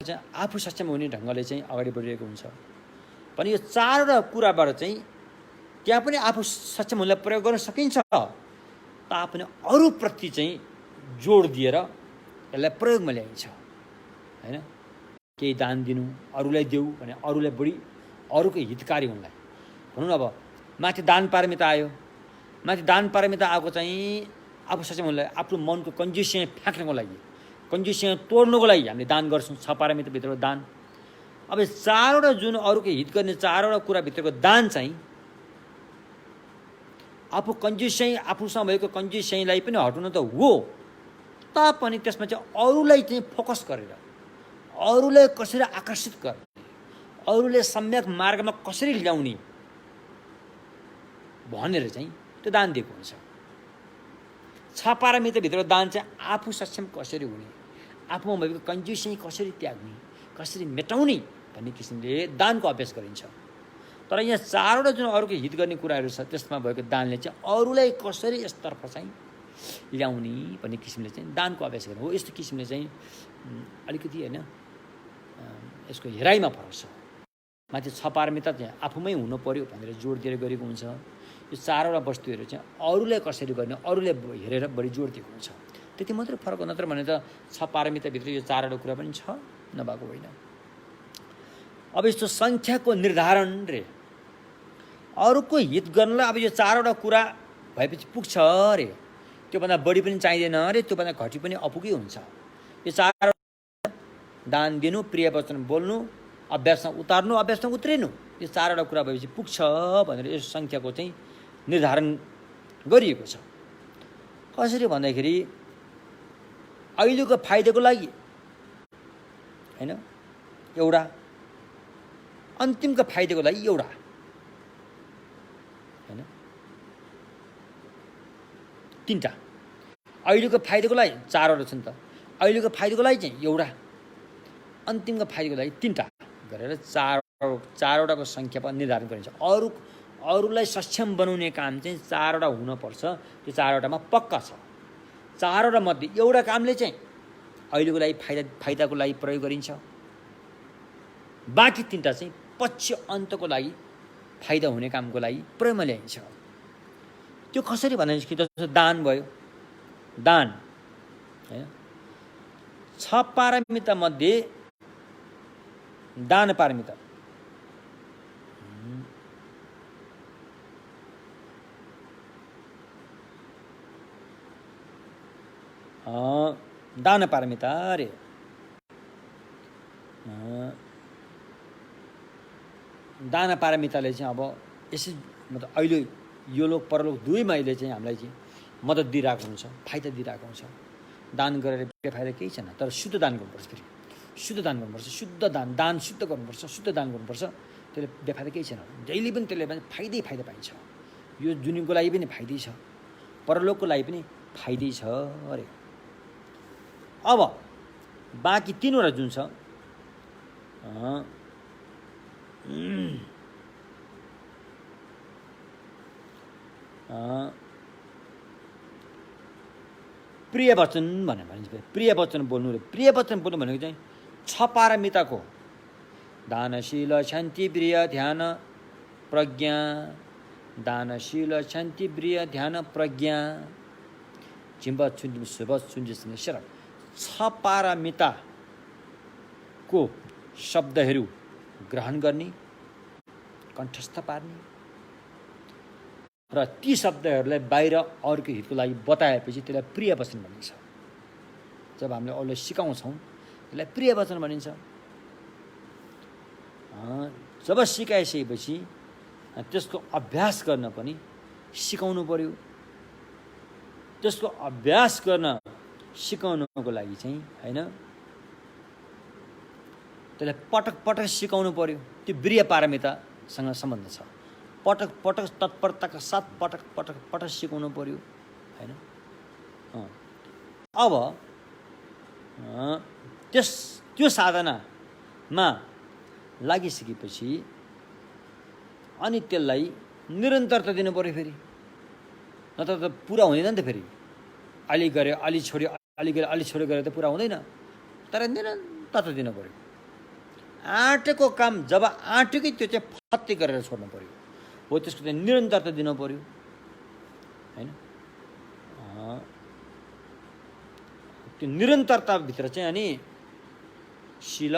चाहिँ आफू सक्षम हुने ढङ्गले चाहिँ अगाडि बढिरहेको हुन्छ भने यो चारवटा कुराबाट चाहिँ त्यहाँ पनि आफू सक्षम हुनलाई प्रयोग गर्न सकिन्छ, तापनि अरूप्रति चाहिँ जोड दिएर यसलाई प्रयोगमा ल्याइन्छ हैन। केही दान दिनु, अरूलाई देऊ भने अरूलाई बढी अरूको हितकारी हुनलाई भनौँ न। अब माथि दान पारमिता आयो, माथि दान पारमिता आएको चाहिँ आफू सक्षम हुनलाई, आफ्नो मनको कन्जुसियाँ फ्याँक्नको लागि, कन्जुसियाँ तोड्नुको लागि हामीले दान गर्छौँ। छ पारमिताभित्रको दान। अब चारवटा जुन अरूको हित गर्ने चारवटा कुराभित्रको दान चाहिँ आफू कन्जुसियाँ, आफूसँग भएको कन्जुसियाँलाई पनि हटाउनु त हो, तापनि त्यसमा चाहिँ अरूलाई चाहिँ फोकस गरेर, अरूलाई कसरी आकर्षित गर्ने, अरूले सम्यक मार्गमा कसरी ल्याउने भनेर चाहिँ त्यो दान दिएको हुन्छ। छ पारमिताभित्रको दान चाहिँ आफू सक्षम कसरी हुने, आफूमा भएको कन्जुसियाँ कसरी त्याग्ने, कसरी मेटाउने भन्ने किसिमले दानको अभ्यास गरिन्छ। तर यहाँ चारवटा जुन अरूको हित गर्ने कुराहरू छ त्यसमा भएको दानले चाहिँ अरूलाई कसरी यसतर्फ चाहिँ ल्याउने भन्ने किसिमले चाहिँ दानको अभ्यास गर्ने हो। यस्तो किसिमले चाहिँ अलिकति हैन यसको हेराइमा फरक छ। माथि छ पारमिता चाहिँ आफूमै हुनु पर्यो भनेर जोड दिएर गरेको हुन्छ। यो चारवटा वस्तुहरू चाहिँ अरूलाई कसरी गर्ने, अरूले हेरेर बढी जोड दिएको हुन्छ, त्यति मात्रै फरक हो। नत्र भने त छ पारमिताभित्र यो चारवटा कुरा पनि छ, नभएको होइन। अब यस्तो सङ्ख्याको निर्धारण रे अरूको हित गर्नलाई अब यो चारवटा कुरा भएपछि पुग्छ अरे, त्योभन्दा बढी पनि चाहिँदैन अरे, त्योभन्दा घटी पनि अपुगै हुन्छ। यो चारवटा दान दिनु, प्रिय वचन बोल्नु, अभ्यासमा उतार्नु, अभ्यासमा उत्रिनु, यो चारवटा कुरा भएपछि पुग्छ भनेर यस सङ्ख्याको चाहिँ निर्धारण गरिएको छ। कसरी भन्दाखेरि अहिलेको फाइदाको लागि हैन एउटा, अन्तिमको फाइदाको लागि एउटा हैन, तीनटा। अहिलेको फाइदाको लागि चारवटा छ नि त, अहिलेको फाइदाको लागि चाहिँ एउटा, अन्तिमको फाइदाको लागि तीनटा गरेर चारवटाको सङ्ख्या पनि निर्धारण गरिन्छ। अरूलाई सक्षम बनाउने काम चाहिँ चारवटा हुनपर्छ, त्यो चारवटामा पक्का छ। चारवटा मध्ये एउटा कामले चाहिँ अहिलेको लागि फाइदाको लागि प्रयोग गरिन्छ, बाँकी तीनटा चाहिँ पछि अन्तको लागि फाइदा हुने कामको लागि प्रयोगमा ल्याइन्छ। त्यो कसरी भनेपछि जस्तो दान भयो, दान हैन, छ पारमिता मध्ये दान पारमिता दान पारमिता रे दान पारमिताले चाहिँ अब यसै मतलब अहिले यो लोक परलोक दुवैमा अहिले चाहिँ हामीलाई चाहिँ मद्दत दिइरहेको हुन्छ, फाइदा दिइरहेको हुन्छ। दान गरेर बेफाइदा केही छैन, तर शुद्ध दान गर्नुपर्छ। फेरि शुद्ध दान गर्नुपर्छ, शुद्ध दान शुद्ध गर्नुपर्छ, शुद्ध दान गर्नुपर्छ। त्यसले बेफाइदा केही छैन, जहिले पनि त्यसले पनि फाइदा पाइन्छ। यो जुनीको लागि पनि फाइदै छ, परलोकको लागि पनि फाइदै छ अरे। अब बाँकी तीनवटा जुन छ प्रिय वचन भने प्रिय वचन बोल्नु रे, प्रिय वचन बोल्नु भनेको चाहिँ छ पारमिताको दानशील शान्ति प्रिय ध्यान प्रज्ञा, दानशील शान्ति प्रिय ध्यान प्रज्ञा चिम्ब चुन्जिम सुब चुन्जिस्ने शरक। छ पारमिताको शब्दहरू ग्रहण गर्ने, कण्ठस्थ पार्ने, र ती शब्दहरूलाई बाहिर अरूको हितको लागि बताएपछि त्यसलाई प्रिय वचन भनिन्छ। जब हामीले अरूलाई सिकाउँछौँ त्यसलाई प्रिय वचन भनिन्छ। जब सिकाइसकेपछि त्यसको अभ्यास गर्न पनि सिकाउनु पर्यो। त्यसको अभ्यास गर्न सिकाउनको लागि चाहिँ होइन, त्यसलाई पटक पटक सिकाउनु पर्यो। त्यो वीर्य पारमितासँग सम्बन्ध छ। पटक पटक तत्परताका साथ पटक पटक पटक सिकाउनु पर्यो होइन। अब त्यो साधनामा लागिसकेपछि अनि त्यसलाई निरन्तरता दिनु पर्यो फेरि, नत्र त पुरा हुँदैन नि त। फेरि अलि गऱ्यो अलि छोड्यो, अलि गऱ्यो अलि छोड्यो गरेर त पुरा हुँदैन। तर निरन्तरता दिनु पर्यो। आँटेको काम जब आँटेकै त्यो चाहिँ फत्ते गरेर छोड्नु पर्यो हो, त्यसको चाहिँ निरन्तरता दिनु पर्यो होइन। त्यो निरन्तरताभित्र चाहिँ अनि शील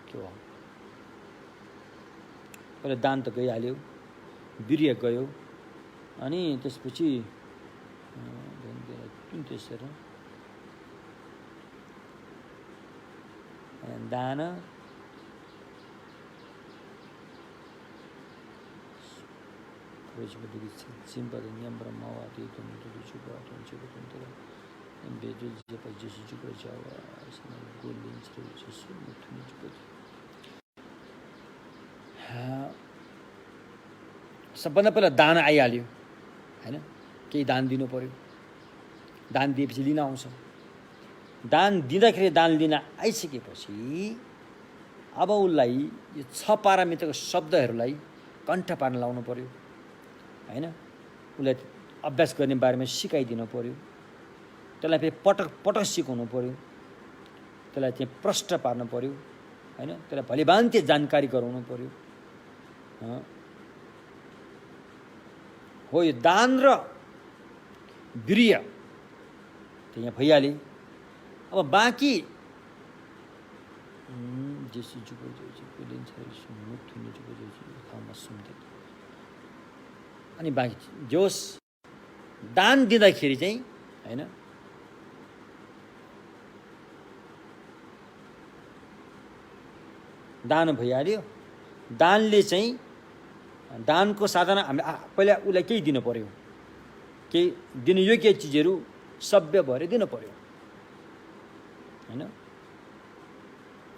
के हो, पहिला दान त गइहाल्यो, वीर्य गयो, अनि त्यसपछि जुन त्यसरी दान सबभन्दा पहिला दान आइहाल्यो होइन। केही दान दिनु पर्यो, दान दिएपछि लिन आउँछ। दान दिँदाखेरि दान लिन आइसकेपछि अब उसलाई यो 6 पारामित्रको शब्दहरूलाई कण्ठ पार्न लाउनु पर्यो होइन। उसलाई अभ्यास गर्ने बारेमा सिकाइदिनु पर्यो। त्यसलाई फेरि पटक पटक सिकाउनु पर्यो। त्यसलाई चाहिँ प्रष्ट पार्नु पर्यो होइन। त्यसलाई भलिभान्ति जानकारी गराउनु पर्यो हो। यो दान र वीर्य त यहाँ भइहाले। अब बाँकी अनि बाँकी जोस् दान दिँदाखेरि चाहिँ होइन, दान भइहाल्यो। दानले चाहिँ दानको साधना हामी पहिला उसलाई केही दिनु पर्यो, केही दिनु योग्य चिजहरू सभ्य भएर दिनु पर्यो होइन।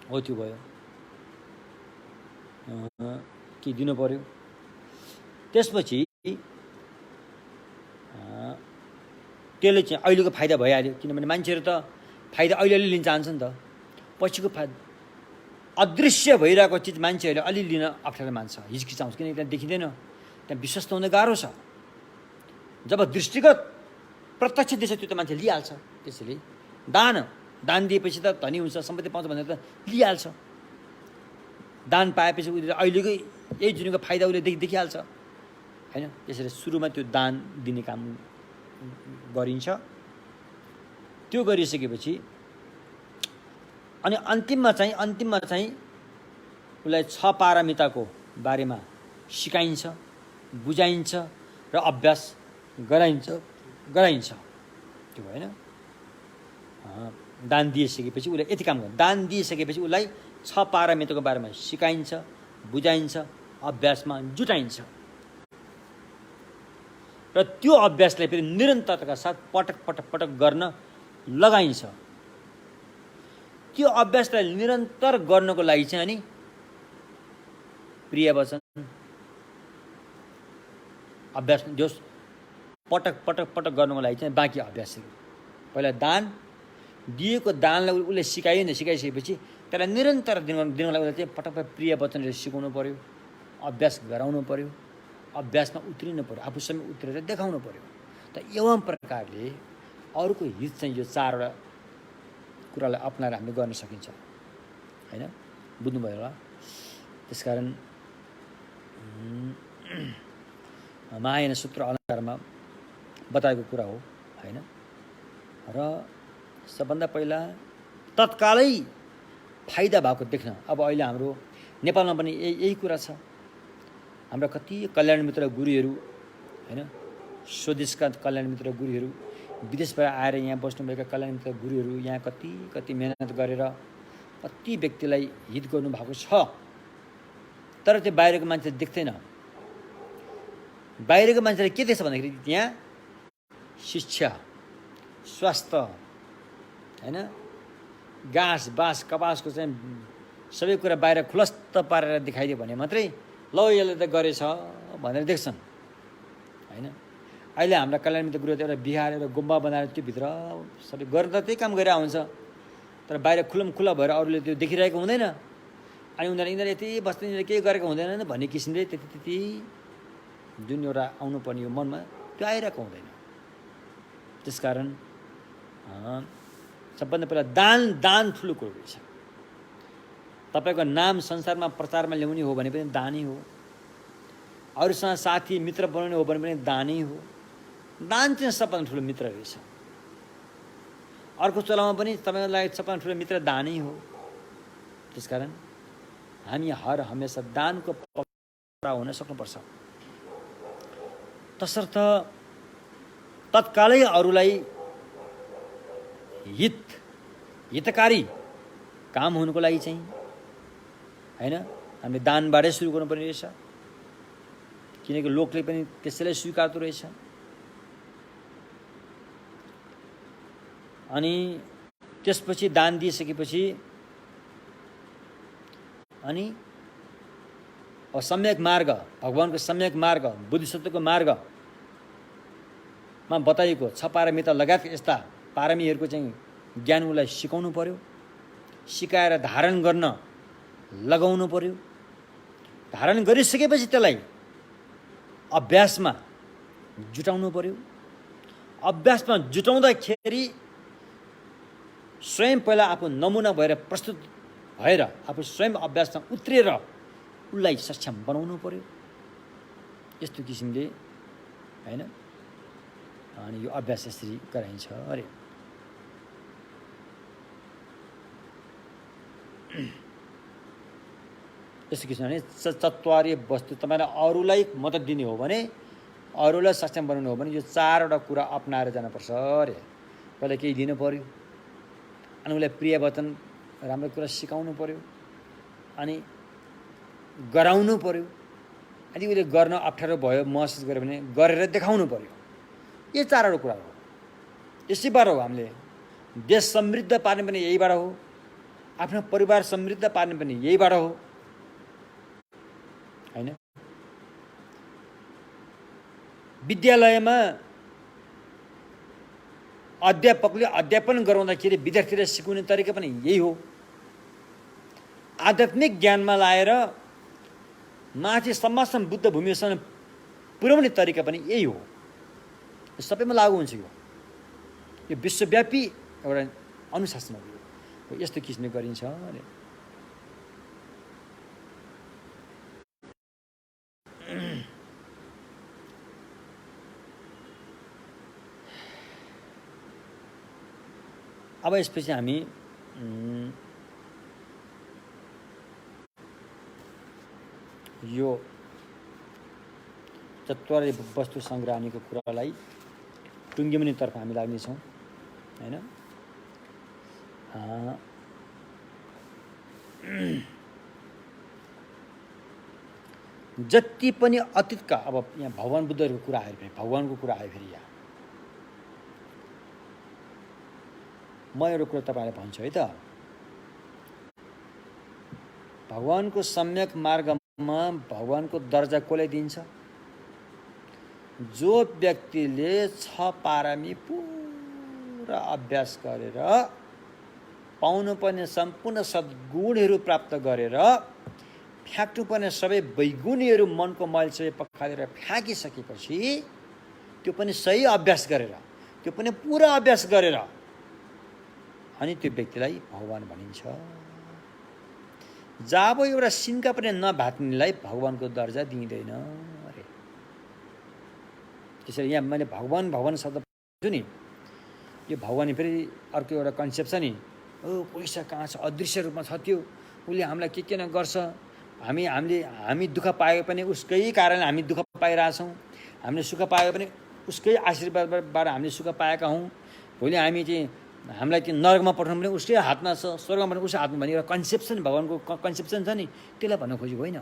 हो त्यो भयो, के दिनु पर्यो। त्यसपछि त्यसले चाहिँ अहिलेको फाइदा भइहाल्यो, किनभने मान्छेहरू त फाइदा अहिले अलि लिन चाहन्छ नि त। पछिको अदृश्य भइरहेको चिज मान्छेहरूले अलि लिन अप्ठ्यारो मान्छ, हिचकिचाउँछ, किनकि त्यहाँ देखिँदैन, त्यहाँ विश्वस्त हुन गाह्रो छ। जब दृष्टिगत प्रत्यक्ष देश त्यो त मान्छे लिइहाल्छ। त्यसैले दान दिएपछि त धनी हुन्छ, सम्पत्ति पाउँछ भनेर त लिइहाल्छ। दान पाएपछि उसले अहिलेकै यही जुनीको फाइदा उसले देखिहाल्छ होइन। त्यसरी सुरुमा त्यो दान दिने काम गरिन्छ। त्यो गरिसकेपछि अनि अन्तिममा चाहिँ उसलाई 6 पारमिताको बारेमा सिकाइन्छ, बुझाइन्छ र अभ्यास गराइन्छ। त्यो भएन। दान दिइसकेपछि उसलाई यति काम गर्छ। दान दिइसकेपछि उसलाई 6 पारमिताको बारेमा सिकाइन्छ, बुझाइन्छ, अभ्यासमा जुटाइन्छ र त्यो अभ्यासलाई फेरि निरन्तरताका साथ पटक पटक पटक गर्न लगाइन्छ। त्यो अभ्यासलाई निरन्तर गर्नको लागि चाहिँ अनि प्रिय वचन अभ्यास जोस् पटक पटक पटक गर्नको लागि चाहिँ बाँकी अभ्यास। पहिला दान दिएको दानलाई उसले सिकायो नि, सिकाइसकेपछि त्यसलाई निरन्तर दिनको लागि चाहिँ पटक पटक प्रिय वचनले सिकाउनु पर्यो, अभ्यास गराउनु पर्यो, अभ्यासमा उत्रिनु पर्यो, आफूसँग उत्रेर देखाउनु पर्यो। त एवं प्रकारले अरूको हित चाहिँ यो 4वटा कुरालाई अपनाएर हामीले गर्न सकिन्छ होइन। बुझ्नुभयो होला। त्यसकारण महायान सूत्र अलङ्कारमा बताएको कुरा हो होइन। र सबभन्दा पहिला तत्कालै फाइदा भएको देख्न। अब अहिले हाम्रो नेपालमा पनि यही कुरा छ। हाम्रा कति कल्याण मित्र गुरुहरू हैन। स्वदेशका कल्याण मित्र गुरुहरू, विदेशबाट आएर यहाँ बस्नुभएका कल्याण मित्र गुरुहरू यहाँ कति कति मेहनत गरेर कति व्यक्तिलाई हित गर्नुभएको छ। तर त्यो बाहिरको मान्छे देख्दैन। बाहिरको मान्छेले के देख्छ भन्दाखेरि त्यहाँ शिक्षा, स्वास्थ्य हैन, घाँस बाँस कपासको चाहिँ सबै कुरा बाहिर खुलस्त पारेर देखाइदियो भने मात्रै ल यसले त गरेछ भनेर देख्छन् हैन। अहिले हाम्रा कल्याण मित्र गुरुहरू एउटा बिहार एउटा गुम्बा बनाएर त्यो भित्र सबै गरेर त त्यही काम गरेर हुन्छ। तर बाहिर खुल्ला भएर अरूले त्यो देखिरहेको हुँदैन। अनि यिनीहरू यति बस्दै यिनीहरूले केही गरेको हुँदैन भन्ने किसिमले त्यति जुन एउटा आउनुपर्ने हो मनमा त्यो आइरहेको हुँदैन। त्यसकारण सबभन्दा पहिला दान ठुलो कुरो रहेछ। तपाईँको नाम संसारमा प्रचारमा ल्याउने हो भने पनि दानै हो। अरूसँग साथी मित्र बनाउने हो भने पनि दानै हो। दान चाहिँ सबभन्दा ठुलो मित्र रहेछ। अर्को चलाउमा पनि तपाईँको लागि सबभन्दा ठुलो मित्र दानै हो। त्यसकारण हामी हर हमेसा दानको पक्रा हुन सक्नुपर्छ। तसर्थ तत्कालै अरूलाई हितकारी काम हुनुको लागि चाहिँ हैन हामीले दानबाटै सुरु गर्नुपर्ने रहेछ। किनकि लोकले पनि त्यसैलाई स्वीकार्दो रहेछ। अनि त्यसपछि दान दिइसकेपछि अनि सम्यक मार्ग, भगवानको सम्यक मार्ग, बुद्धिसत्वको मार्गमा बताइएको 6 पारमिता लगायत यस्ता पारमीहरूको चाहिँ ज्ञान उसलाई सिकाउनु पर्यो। सिकाएर धारण गर्न लगाउनु पर्यो। धारण गरिसकेपछि त्यसलाई अभ्यासमा जुटाउनु पर्यो। अभ्यासमा जुटाउँदाखेरि स्वयं पहिला आफू नमुना भएर प्रस्तुत भएर आफू स्वयं अभ्यासमा उत्रिएर उसलाई सक्षम बनाउनु पर्यो। यस्तो किसिमले हैन। अनि यो अभ्यास यसरी गराइन्छ अरे। यस्तो किसिमले चत्वारी वस्तु तपाईँलाई अरूलाई मद्दत दिने हो भने, अरूलाई सक्षम बनाउनु हो भने यो 4वटा कुरा अपनाएर जानुपर्छ अरे। पहिला केही दिनु पर्यो, अनि उसलाई प्रिय वचन राम्रो कुरा सिकाउनु पर्यो, अनि गराउनु पर्यो। यदि उसले गर्न अप्ठ्यारो भयो महसुस गर्यो भने गरेर देखाउनु पर्यो। यो 4वटा कुरा हो। यसैबाट हो हामीले देश समृद्ध पार्ने पनि यहीबाट हो। आफ्नो परिवार समृद्ध पार्ने पनि यहीबाट हो हैन। विद्यालयमा अध्यापकले अध्यापन गराउँदाखेरि विद्यार्थीलाई सिकाउने तरिका पनि यही हो। आध्यात्मिक ज्ञानमा लाएर माथि समाजसम्म बुद्ध भूमिसम्म पुर्याउने तरिका पनि यही हो। यो सबैमा लागु हुन्छ। यो विश्वव्यापी एउटा अनुशासन हो। यस्तो किसिमले गरिन्छ अरे। अब यसपछि हामी यो चत्वारी वस्तु सङ्ग्रहणीको कुरालाई टुङ्ग्याउनेतर्फ हामी लाग्नेछौँ हैन। जति पनि अतीतका, अब यहाँ भगवान बुद्धहरूको कुरा आयो फेरि, भगवानको कुरा आयो फेरि यहाँ म एउटा कुरा तपाईँलाई भन्छु है त। भगवानको सम्यक मार्गमा भगवानको दर्जा कसले दिन्छ? जो व्यक्तिले 6 पारमी पुरा अभ्यास गरेर पाउनुपर्ने सम्पूर्ण सद्गुणहरू प्राप्त गरेर फ्याँक्नुपर्ने सबै वैगुणीहरू मनको मैल सबै पखालेर फ्याँकिसकेपछि त्यो पनि सही अभ्यास गरेर, त्यो पनि पुरा अभ्यास गरेर अनि त्यो व्यक्तिलाई भगवान भनिन्छ। जब एउटा सिन्का पनि नभात्नेलाई भगवानको दर्जा दिइँदैन अरे। त्यसरी यहाँ मैले भगवान शब्द छु नि, यो भगवान फेरि अर्को एउटा कन्सेप्ट छ नि। पैसा कहाँ छ, अदृश्य रूपमा छ, त्यो उसले हामीलाई के न गर्छ। हामी दुःख पाए पनि उसकै कारण हामी दुःख पाइरहेछौँ। हामीले सुख पाएको पनि उसकै आशीर्वादबाट हामीले सुख पाएका हौँ। भोलि हामी चाहिँ हामीलाई त्यो नरकमा पठाउनु पनि उसकै हातमा छ, स्वर्गमा पनि उसकै हातमा भन्ने एउटा कन्सेप्सन, भगवानको कन्सेप्सन छ नि, त्यसलाई भन्न खोजेको होइन।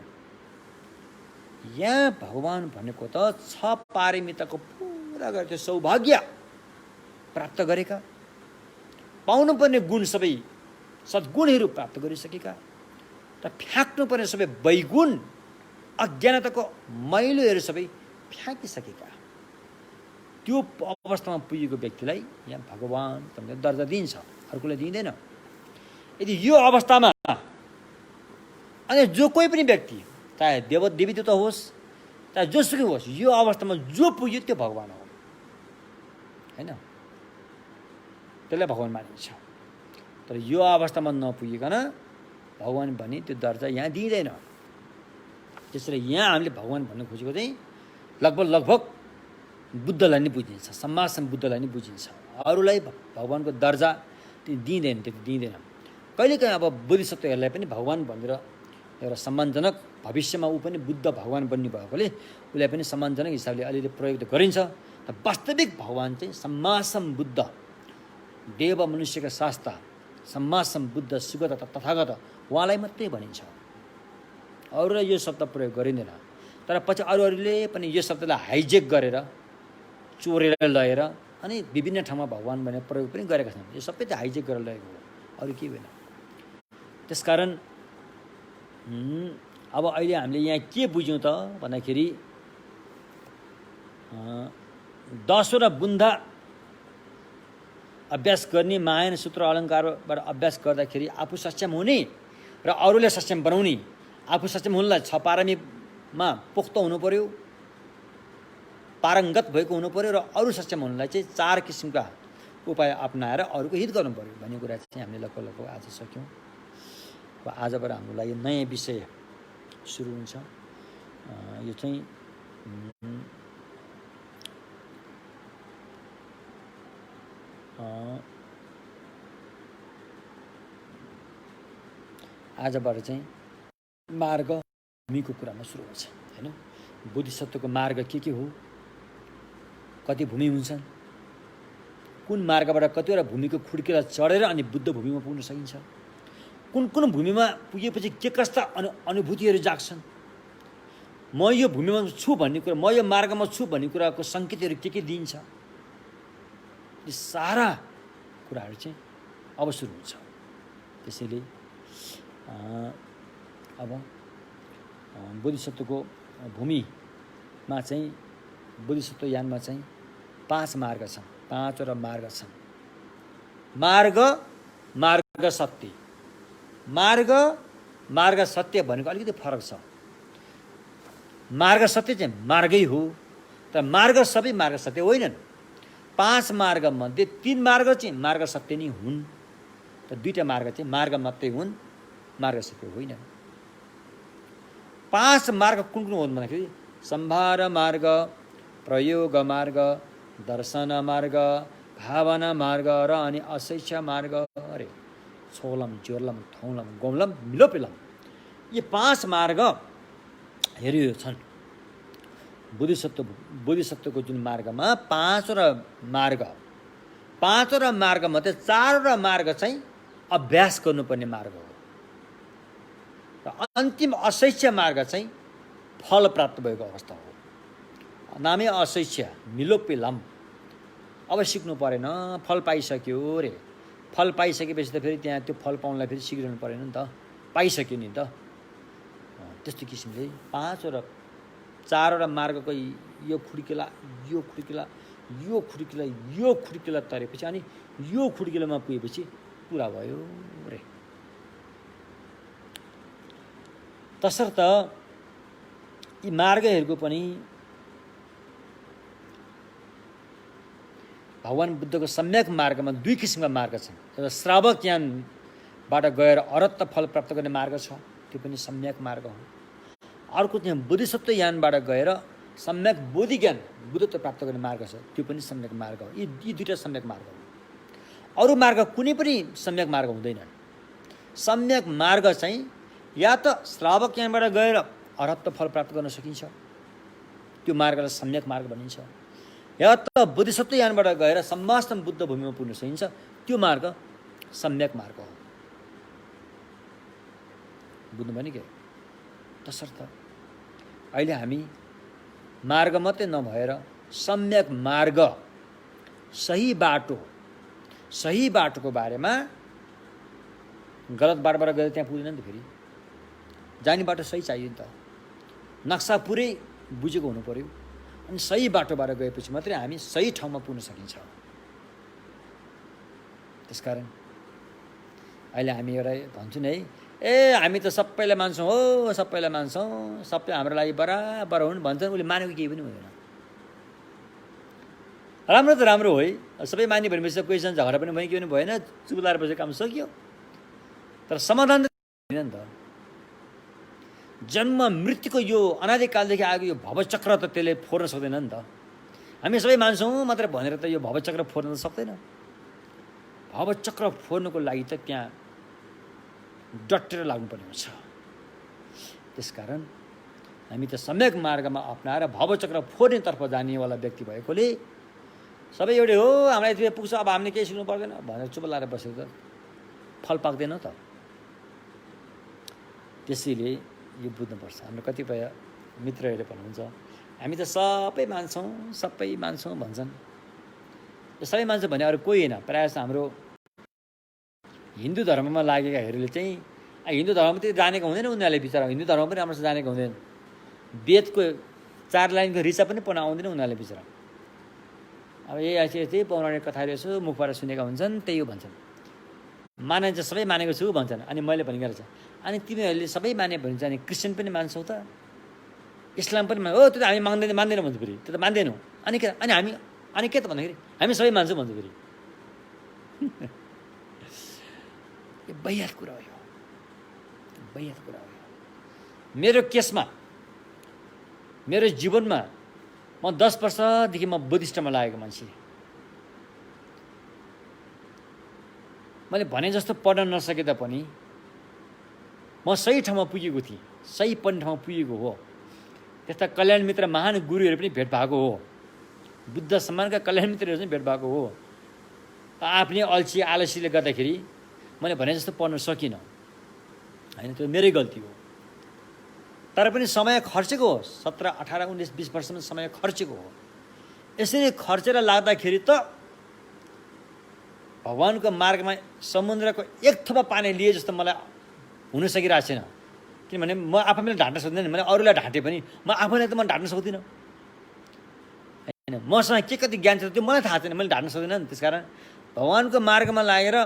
यहाँ भगवान भनेको त छ पारमिताको पुरा गरेर त्यो सौभाग्य प्राप्त गरेका, पाउनुपर्ने गुण सबै सद्गुणहरू प्राप्त गरिसकेका, र फ्याँक्नुपर्ने सबै वैगुण अज्ञानताको मैलोहरू सबै फ्याँकिसकेका, त्यो अवस्थामा पुगेको व्यक्तिलाई यहाँ भगवान तपाईँले दर्जा दिन्छ, अर्कोलाई दिँदैन। यदि यो अवस्थामा अनि जो कोही पनि व्यक्ति, चाहे देवीदेवता होस्, चाहे जोसुकै होस्, यो अवस्थामा जो पुग्यो त्यो भगवान हो, होइन? त्यसलाई भगवान मानिन्छ। तर यो अवस्थामा नपुगिकन भगवान भने त्यो दर्जा यहाँ दिँदैन। त्यसरी यहाँ हामीले भगवान भन्न खोजेको चाहिँ लगभग बुद्धलाई नै बुझिन्छ, सम्मासन बुद्धलाई नै बुझिन्छ। अरूलाई भगवानको दर्जा दिँदैन, त्यति दिँदैन। कहिलेकाहीँ अब बोधिसत्वहरूलाई पनि भगवान भनेर एउटा सम्मानजनक, भविष्यमा ऊ पनि बुद्ध भगवान बन्ने भएकोले उसलाई पनि सम्मानजनक हिसाबले अलिअलि प्रयोग गरिन्छ। तर वास्तविक भगवान चाहिँ सम्मासम बुद्ध, देव मनुष्यका शास्त्र सम्मासम बुद्ध सुगत तथागत, उहाँलाई मात्रै भनिन्छ, अरूलाई यो शब्द प्रयोग गरिँदैन। तर पछि अरूहरूले पनि यो शब्दलाई हाइजेक गरेर, चोरेर लगेर अनि विभिन्न ठाउँमा भगवान भनेर प्रयोग पनि गरेका छन्। यो सबै त हाइजेक गरेर लगेको हो, अरू केही होइन। त्यसकारण अब अहिले हामीले यहाँ के बुझ्यौँ त भन्दाखेरि 10वटा बुन्दा अभ्यास गर्ने मायन सूत्र अलङ्कारबाट अभ्यास गर्दाखेरि आफू सक्षम हुने र अरूलाई सक्षम बनाउने, आफू सक्षम हुनुलाई 6 पारमीमा पोख्त हुनु पर्यो, पारङ्गत भएको हुनु पर्यो, र अरू सक्षम हुनुलाई चाहिँ 4 किसिमका उपाय अपनाएर अरूको हित गर्नु पर्यो भन्ने कुरा चाहिँ हामीले लगभग आज सक्यौँ। अब आजबाट हाम्रो लागि नयाँ विषय सुरु हुन्छ। यो चाहिँ आजबाट चाहिँ मार्ग भूमिको कुरामा सुरु हुन्छ, होइन? बोधिसत्वको मार्ग के हो, कति भूमि हुन्छन्, कुन मार्गबाट कतिवटा भूमिको खुड्किला चढेर अनि बुद्ध भूमिमा पुग्न सकिन्छ, कुन कुन भूमिमा पुगेपछि के कस्ता अनुभूतिहरू जाग्छन्, म यो भूमिमा छु भन्ने कुरा, म यो मार्गमा छु भन्ने कुराको सङ्केतहरू के दिन्छ, यी सारा कुराहरू चाहिँ अब सुरु हुन्छ। त्यसैले अब बोधिसत्वको भूमिमा चाहिँ, बोधिसत्व यानमा चाहिँ 5 मार्ग छन्, 5वटा मार्ग छन्। मार्ग सत्य, मार्ग सत्य भनेको अलिकति फरक छ। मार्ग सत्य चाहिँ मार्गै हो, तर मार्ग सबै मार्ग सत्य होइनन्। 5 मार्गमध्ये 3 मार्ग चाहिँ मार्ग सत्य नै हुन्, तर 2टा मार्ग चाहिँ मार्ग मात्रै हुन्, मार्ग सत्य होइनन्। 5 मार्ग कुन हुन् भन्दाखेरि सम्भार मार्ग, प्रयोग मार्ग, दर्शन मार्ग, भावना मार्ग र अनि अशैक्ष मार्ग, अरे छोलम, ज्योर्लम, थौलम, गौलम, मिलोपिलम, यी 5 मार्गहरू छन्। बोधिसत्वको जुन मार्गमा 5वटा मार्गमध्ये 4वटा मार्ग चाहिँ अभ्यास गर्नुपर्ने मार्ग हो, र अन्तिम अशैक्ष मार्ग चाहिँ फल प्राप्त भएको अवस्था हो। नामै अशैक्ष, मिलोपिलम। अब सिक्नु परेन, फल पाइसक्यो रे, फल पाइसकेपछि त फेरि त्यहाँ त्यो फल पाउनलाई फेरि सिकिरहनु परेन नि त, पाइसक्यो नि त। त्यस्तो किसिमले 4वटा मार्गको यो खुड्किला, यो खुड्किला, यो खुड्किला, यो खुड्किला तरेपछि अनि यो खुड्किलामा पुगेपछि पुरा भयो रे। तसर्थ यी मार्गहरूको पनि भगवान बुद्धको सम्यक मार्गमा 2 किसिमका मार्ग छन्। एउटा श्रावक ज्ञानबाट गएर अरहत फल प्राप्त गर्ने मार्ग छ, त्यो पनि सम्यक मार्ग हो। अर्को चाहिँ बोधिसत्व ज्ञानबाट गएर सम्यक बोधि ज्ञान, बुद्धत्व प्राप्त गर्ने मार्ग छ, त्यो पनि सम्यक मार्ग हो। यी 2टा सम्यक मार्ग हो। अरू मार्ग कुनै पनि सम्यक मार्ग हुँदैन। सम्यक मार्ग चाहिँ या त श्रावक ज्ञानबाट गएर अरहत फल प्राप्त गर्न सकिन्छ, त्यो मार्गलाई सम्यक मार्ग भनिन्छ। या त बोधिसत्व यानबाट गएर सम्मास्तम बुद्ध भूमिमा पुग्न सकिन्छ, त्यो मार्ग सम्यक मार्ग हो। बुझ्नु भने के? तसर्थ अहिले हामी मार्ग मात्रै नभएर सम्यक मार्ग, सही बाटोको बारेमा, गलत बाटोबाट गएर त्यहाँ पुग्दैन नि त। फेरि जाने बाटो सही चाहियो नि त, नक्सा पुरै बुझेको हुनु पर्यो। अनि सही बाटोबाट गएपछि मात्रै हामी सही ठाउँमा पुग्न सकिन्छ। त्यसकारण अहिले हामी एउटा भन्छौँ है, हामी त सबैलाई मान्छौँ हो, सबैलाई मान्छौँ, सबै हाम्रो लागि बराबर हुन् भन्छन्। उसले मानेको केही पनि हुँदैन। राम्रो त राम्रो हो है, सबै माने भनेपछि क्वेसन झगडा पनि भयो, के पनि भएन, चुप लाएर बसेको काम सकियो। तर समाधान त होइन नि त। जन्म मृत्युको यो अनादिकालदेखि आएको यो भवचक्र त त्यसले फोर्न सक्दैन नि त। हामी सबै मान्छौँ मात्र भनेर त यो भवचक्र फोर्न त सक्दैन। भवचक्र फोर्नुको लागि त त्यहाँ डटेर लाग्नुपर्ने हुन्छ। त्यसकारण हामी त सम्यक मार्गमा अप्नाएर भवचक्र फोर्नेतर्फ जानेवाला व्यक्ति भएकोले सबै एउटै हो, हामीलाई यति पुग्छ, अब हामीले केही सिक्नु पर्दैन भनेर चुप लाएर बसेको त फल पाक्दैन त। त्यसैले यो बुझ्नुपर्छ। हाम्रो कतिपय मित्रहरूले भन्नुहुन्छ हामी त सबै मान्छौँ भन्छन्। सबै मान्छौँ भने अरू कोही होइन, प्रायः जस्तो हाम्रो हिन्दू धर्ममा लागेकाहरूले चाहिँ हिन्दू धर्मतिर जानेको हुँदैन उनीहरूले, बिचरा हिन्दू धर्म पनि राम्रोसँग जानेको हुँदैन, वेदको 4 लाइनको ऋचा पनि पढ्न आउँदैन उनीहरूले बिचरा। अब यही पौराणिक कथाहरू यसो मुखबाट सुनेका हुन्छन्, त्यही हो भन्छन्। माने चाहिँ सबै मानेको छु भन्छन्। अनि मैले भनेको रहेछ, अनि तिमीहरूले सबै माने भने चाहिँ क्रिस्चियन पनि मान्छौ त, इस्लाम पनि हो, त्यो त हामी मान्दैन भन्छ फेरि, त्यो त मान्दैनौँ। अनि के त भन्दाखेरि हामी सबै मान्छौँ भन्छ फेरि। यो वाहियात कुरा हो, वाहियात कुरा हो। मेरो केसमा, मेरो जीवनमा म 10 वर्षदेखि म बुद्धिस्टमा लागेको मान्छे। मैले भने जस्तो पढ्न नसके तापनि म सही ठाउँमा पुगेको थिएँ, सही पढ्ने ठाउँमा पुगेको हो। त्यस्ता कल्याण मित्र महान गुरुहरू पनि भेट भएको हो, बुद्ध सम्मानका कल्याण मित्रहरू चाहिँ भेट भएको हो। आफ्नै आलसीले गर्दाखेरि मैले भने जस्तो पढ्न सकिनँ होइन, त्यो मेरै गल्ती हो। तर पनि समय खर्चेको हो, 17, 18, 19, 20 वर्षमा समय खर्चेको हो। यसरी खर्चेर लाग्दाखेरि त भगवानको मार्गमा समुद्रको एक थोपा पानी लिए जस्तो मलाई हुन सकिरहेको छैन। किनभने म आफैले ढाँट्न सक्दिनँ, मैले अरूलाई ढाँटेँ पनि म आफैलाई त म ढाँट्न सक्दिनँ होइन। मसँग के कति ज्ञान छ त्यो मलाई थाहा छैन, मैले ढाँट्न सक्दिनँ नि। त्यसकारण भगवानको मार्गमा लागेर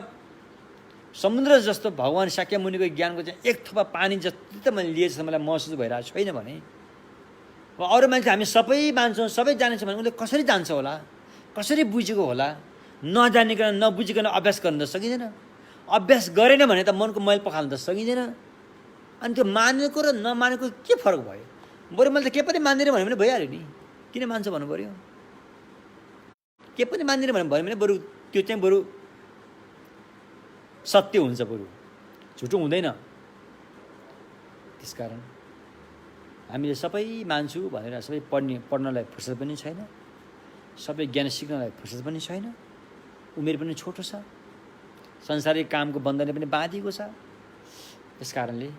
समुद्र जस्तो भगवान शाक्यमुनिको ज्ञानको चाहिँ एक थोपा पानी जति त मैले लिए जस्तो मलाई महसुस भइरहेको छैन भने अब अरू मान्छे हामी सबै मान्छौँ, सबै जानेछ भने उसले कसरी जान्छ होला, कसरी बुझेको होला? नजानिकन नबुझिकन अभ्यास गर्न त सकिँदैन। अभ्यास गरेन भने त मनको मैल पखाल्न त सकिँदैन। अनि त्यो मानेको र नमानेको के फरक भयो? बरु मैले त के पनि मान्दिनँ भने पनि भइहाल्यो नि, किन मान्छ भन्नु पऱ्यो? के पनि मान्दिनँ भने बरु त्यो चाहिँ बरु सत्य हुन्छ, बरु झुटो हुँदैन। त्यसकारण हामीले सबै मान्छु भनेर सबै पढ्नलाई फुर्सद पनि छैन, सबै ज्ञान सिक्नलाई फुर्सद पनि छैन, उमेर पनि छोटो छ, संसारिक कामको बन्धनले पनि बाँधिएको छ। त्यस कारणले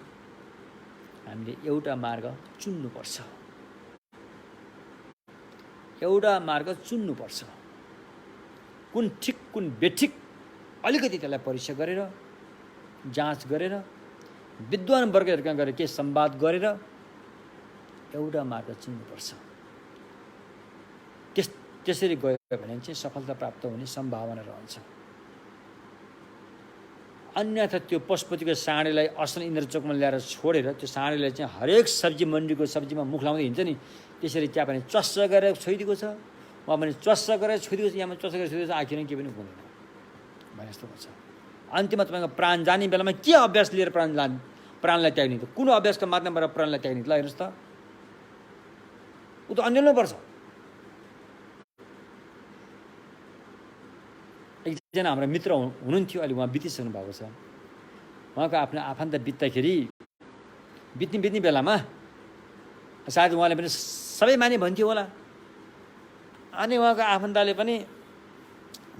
हामीले एउटा मार्ग चुन्नुपर्छ, एउटा मार्ग चुन्नुपर्छ। कुन ठिक कुन बेठिक अलिकति त्यसलाई परीक्षा गरेर, जाँच गरेर, विद्वान वर्गहरूका गएर के संवाद गरेर एउटा मार्ग चुन्नुपर्छ। त्यसरी गयो भने चाहिँ सफलता प्राप्त हुने सम्भावना रहन्छ। अन्यथा त्यो पशुपतिको साँडेलाई असल इन्द्रचोकमा ल्याएर छोडेर त्यो साँडेलाई चाहिँ हरेक सब्जी मन्डीको सब्जीमा मुख लाउँदै हिँड्छ नि, त्यसरी त्यहाँ पनि चस्स गरेर छोइदिएको छ, उहाँ पनि चस्स गरेर छोइदिएको छ, यहाँमा चस्स गरेर छोइदिएको छ, आखिर के पनि हुँदैन भने जस्तो हुन्छ। अन्तिममा तपाईँको प्राण जाने बेलामा के अभ्यास लिएर प्राणलाई त्याग्ने त? कुन अभ्यासको माध्यमबाट प्राणलाई त्याग्ने? ल हेर्नुहोस् त, ऊ त अन्यलमै पर्छ। एकजना हाम्रो मित्र हुनुहुन्थ्यो, अहिले उहाँ बितिसक्नु भएको छ। उहाँको आफ्नो आफन्त बित्दाखेरि बित्ने बेलामा सायद उहाँले पनि सबै माने भन्थ्यो होला। अनि उहाँको आफन्तले पनि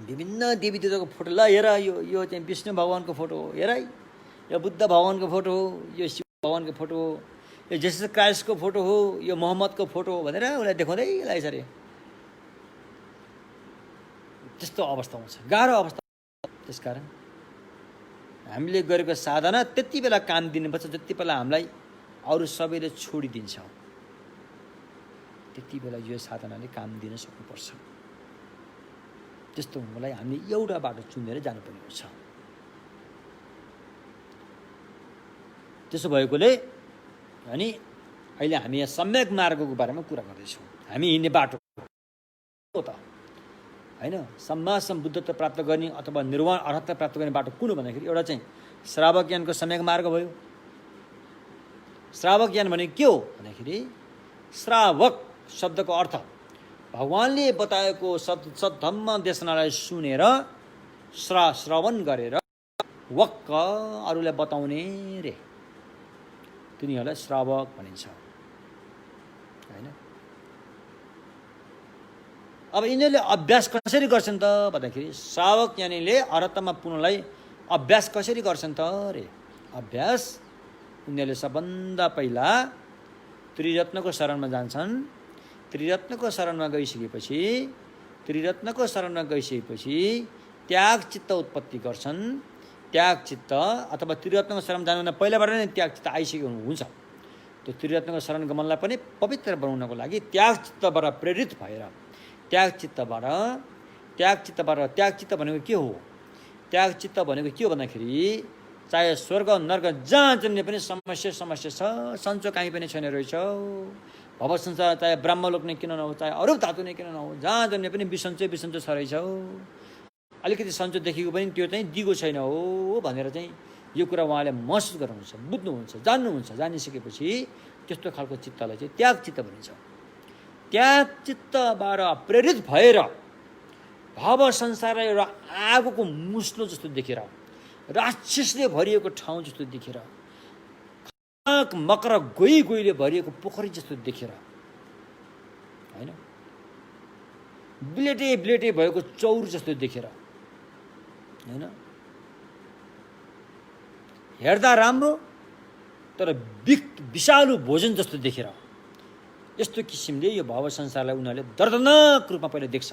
विभिन्न देवी देवताको फोटो, ल हेर यो चाहिँ विष्णु भगवानको फोटो हो, हेर यो बुद्ध भगवानको फोटो हो, यो शिव भगवानको फोटो हो, यो जेसस क्राइस्टको फोटो हो, यो मोहम्मदको फोटो हो भनेर उसलाई देखाउँदै लाग्छ अरे। त्यस्तो अवस्था हुन्छ, गाह्रो अवस्था। त्यसकारण हामीले गरेको साधना त्यति बेला काम दिनुपर्छ जति बेला हामीलाई अरू सबैले छोडिदिन्छ, त्यति बेला यो साधनाले काम दिन सक्नुपर्छ। त्यस्तो हुनुलाई हामीले एउटा बाटो चुनेर जानुपर्ने हुन्छ। त्यसो भएकोले अनि अहिले हामी यहाँ सम्यक मार्गको बारेमा कुरा गर्दैछौँ। हामी हिँड्ने बाटो हो त होइन, सम्मा सम्बुद्धता प्राप्त गर्ने अथवा निर्वाण अर्हता प्राप्त गर्ने बाटो कुन हो भन्दाखेरि एउटा चाहिँ श्रावक ज्ञानको सम्यक मार्ग भयो। श्रावक ज्ञान भनेको के हो भन्दाखेरि श्रावक शब्दको अर्थ भगवानले बताएको सद्धम्म देशनालाई सुनेर श्रवण गरेर वक्क अरूलाई बताउने रे, तिनीहरूलाई श्रावक भनिन्छ होइन। अब यिनीहरूले अभ्यास कसरी गर्छन् त भन्दाखेरि श्रावक ज्ञानीले अर्हतामा पुग्नलाई अभ्यास कसरी गर्छन् त रे। अभ्यास उनीहरूले सबभन्दा पहिला त्रिरत्नको शरणमा जान्छन्। त्रिरत्नको शरणमा गइसकेपछि त्याग चित्त उत्पत्ति गर्छन्। त्याग चित्त अथवा त्रिरत्नको शरण जानुभन्दा पहिलाबाट नै त्याग चित्त आइसकेको हुन्छ। त्यो त्रिरत्नको शरण गमनलाई पनि पवित्र बनाउनको लागि त्याग चित्तबाट प्रेरित भएर त्याग चित्त भनेको के हो? त्याग चित्त भनेको के हो भन्दाखेरि चाहे स्वर्ग नर्क जहाँ जन्ने पनि समस्या छ, सन्चो काहीँ पनि छैन रहेछ। भव संसार चाहे ब्रह्मलोक नै किन नहोस्, चाहे अरू धातु नै किन नहोस्, जहाँ जन्ने पनि बिसन्चो छ रहेछ। अलिकति सन्चो देखेको पनि त्यो चाहिँ दिगो छैन हो भनेर चाहिँ यो कुरा उहाँले महसुस गर्नुहुन्छ, बुझ्नुहुन्छ, जान्नुहुन्छ। जानिसकेपछि त्यस्तो खालको चित्तलाई चाहिँ त्याग चित्त भनिन्छ। त्याग चित्तबाट प्रेरित भएर भव संसारलाई एउटा आगोको मुस्लो जस्तो देखेर, राक्षसले भरिएको ठाउँ जस्तो देखेर, मकर गोइले भरिएको पोखरी जस्तो देखेर होइन, ब्लेटे भएको चौर जस्तो देखेर होइन, हेर्दा राम्रो तर विषालु भोजन जस्तो देखेर, यस्तो किसिमले यो भव संसारलाई उनीहरूले दर्दनाक रूपमा पहिला देख्छ।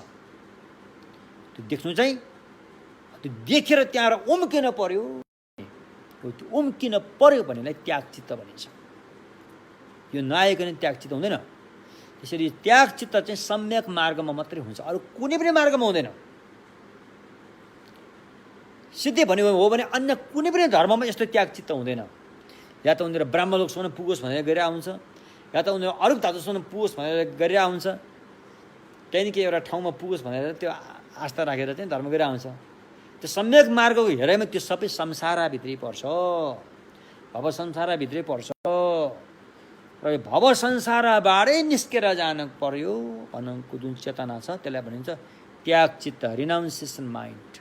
त्यो देख्नु चाहिँ त्यो देखेर त्यहाँ उम्किन पर्यो। त्यो उम्किन पर्यो भन्नेलाई त्याग चित्त भनिन्छ। यो नआइकन त्याग चित्त हुँदैन। त्यसरी त्याग चित्त चाहिँ सम्यक मार्गमा मात्रै हुन्छ, अरू कुनै पनि मार्गमा हुँदैन। सिद्धि भन्यो हो भने अन्य कुनै पनि धर्ममा यस्तो त्याग चित्त हुँदैन। या त उनीहरू ब्रह्मलोकसम्म पुगोस् भनेर गरिरहेको हुन्छ, या त उनीहरू अरू धातुसम्म पुगोस् भनेर गरिरहेको हुन्छ, त्यहाँदेखि एउटा ठाउँमा पुगोस् भनेर त्यो आस्था राखेर चाहिँ धर्म गरिरहेको हुन्छ। त्यो सम्यक मार्गको हेराइमा त्यो सबै संसारभित्रै पर्छ, भव संसारभित्रै पर्छ। र यो भव संसारबाटै निस्केर जानु पर्यो भन्नुको जुन चेतना छ त्यसलाई भनिन्छ त्याग चित्त, रिनाउन्सिएसन माइन्ड।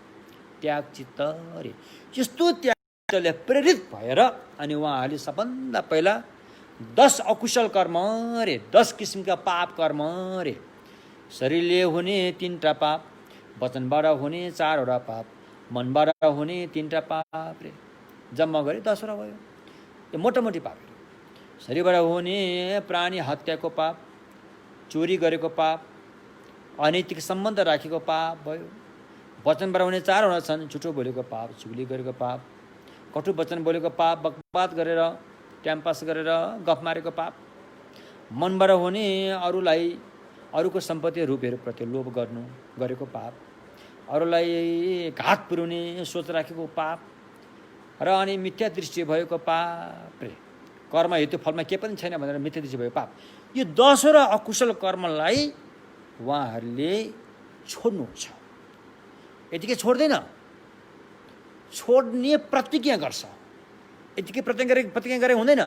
त्याग चित्त अरे यस्तो त्याग चित्तले प्रेरित भएर अनि उहाँहरूले सबभन्दा पहिला 10 अकुशल कर्म रे, 10 किसिमका पाप कर्म रे, शरीरले हुने 3टा पाप, वचनबाट हुने 4वटा पाप, मनबाट हुने 3टा पाप रे, जम्मा गरे 10वटा भयो। यो मोटामोटी पाप। शरीरबाट हुने प्राणी हत्याको पाप, चोरी गरेको पाप, अनैतिक सम्बन्ध राखेको पाप भयो। वचनबाट हुने 4वटा छन्, झुटो बोलेको पाप, चुगली गरेको पाप, कटु वचन बोलेको पाप, बकवाद गरेर टाइम पास गरेर गफ मारेको पाप। मनबाट हुने अरूको सम्पत्ति रूपहरूप्रति लोभ गरेको पाप, अरूलाई घात पुर्याउने सोच राखेको पाप, र अनि मिथ्या दृष्टि भएको पाप रे, कर्म हेतु फलमा के पनि छैन भनेर मिथ्या दृष्टि भएको पाप। यो 10वटा अकुशल कर्मलाई उहाँहरूले छोड्नुहुन्छ। यतिकै छोड्दैन, छोड्ने प्रतिज्ञा गर्छ। यतिकै प्रतिज्ञा गरे हुँदैन।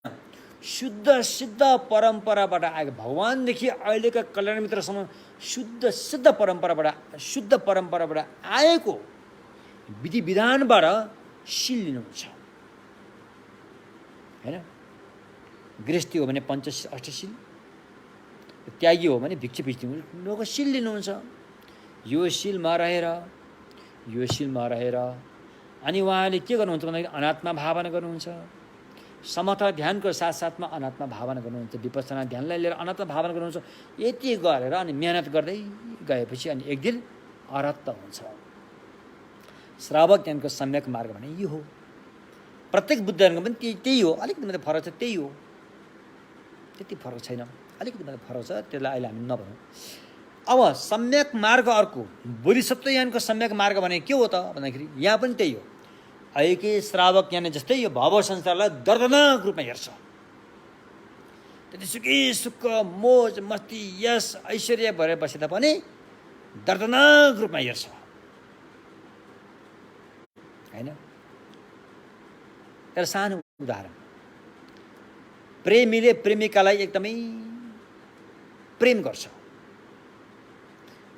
शुद्ध सिद्ध परम्पराबाट आएको, भगवानदेखि अहिलेका कल्याण मित्रसम्म शुद्ध परम्पराबाट आएको विधि विधानबाट शील लिनुहुन्छ होइन। गृहस्थी हो भने 5 अष्टशील, त्यागी हो भने भिक्षा भिच्नु सिल लिनुहुन्छ। यो सिलमा रहेर अनि उहाँले के गर्नुहुन्छ भन्दाखेरि अनात्मा भावना गर्नुहुन्छ। समता ध्यानको साथसाथमा अनात्मा भावना गर्नुहुन्छ। विपස්සना ध्यानलाई लिएर अनात्मा भावना गर्नुहुन्छ। यति गरेर अनि मेहनत गर्दै गएपछि अनि एक दिन अरहत हुन्छ। श्रावक ज्ञानको सम्यक मार्ग भने यो हो। प्रत्येक बुद्धहरूको पनि त्यही हो, अलिकति मात्रै फरक छ, त्यही हो, त्यति फरक छैन, अलिकति मात्रै फरक छ, त्यसलाई अहिले हामी नभनौँ। अब सम्यक मार्ग अर्को, बोधिसत्व ज्ञानको सम्यक मार्ग भने के हो त भन्दाखेरि यहाँ पनि त्यही हो। अहिलेकै श्रावक ज्ञान जस्तै यो भव संसारलाई दर्दनाक रूपमा हेर्छ। त्यतिसुकै सुख मोज मस्ती यस ऐश्वर्य भएर बसे तापनि दर्दनाक रूपमा हेर्छ, होइन? एउटा सानो उदाहरण, प्रेमीले प्रेमिकालाई एकदमै प्रेम गर्छ।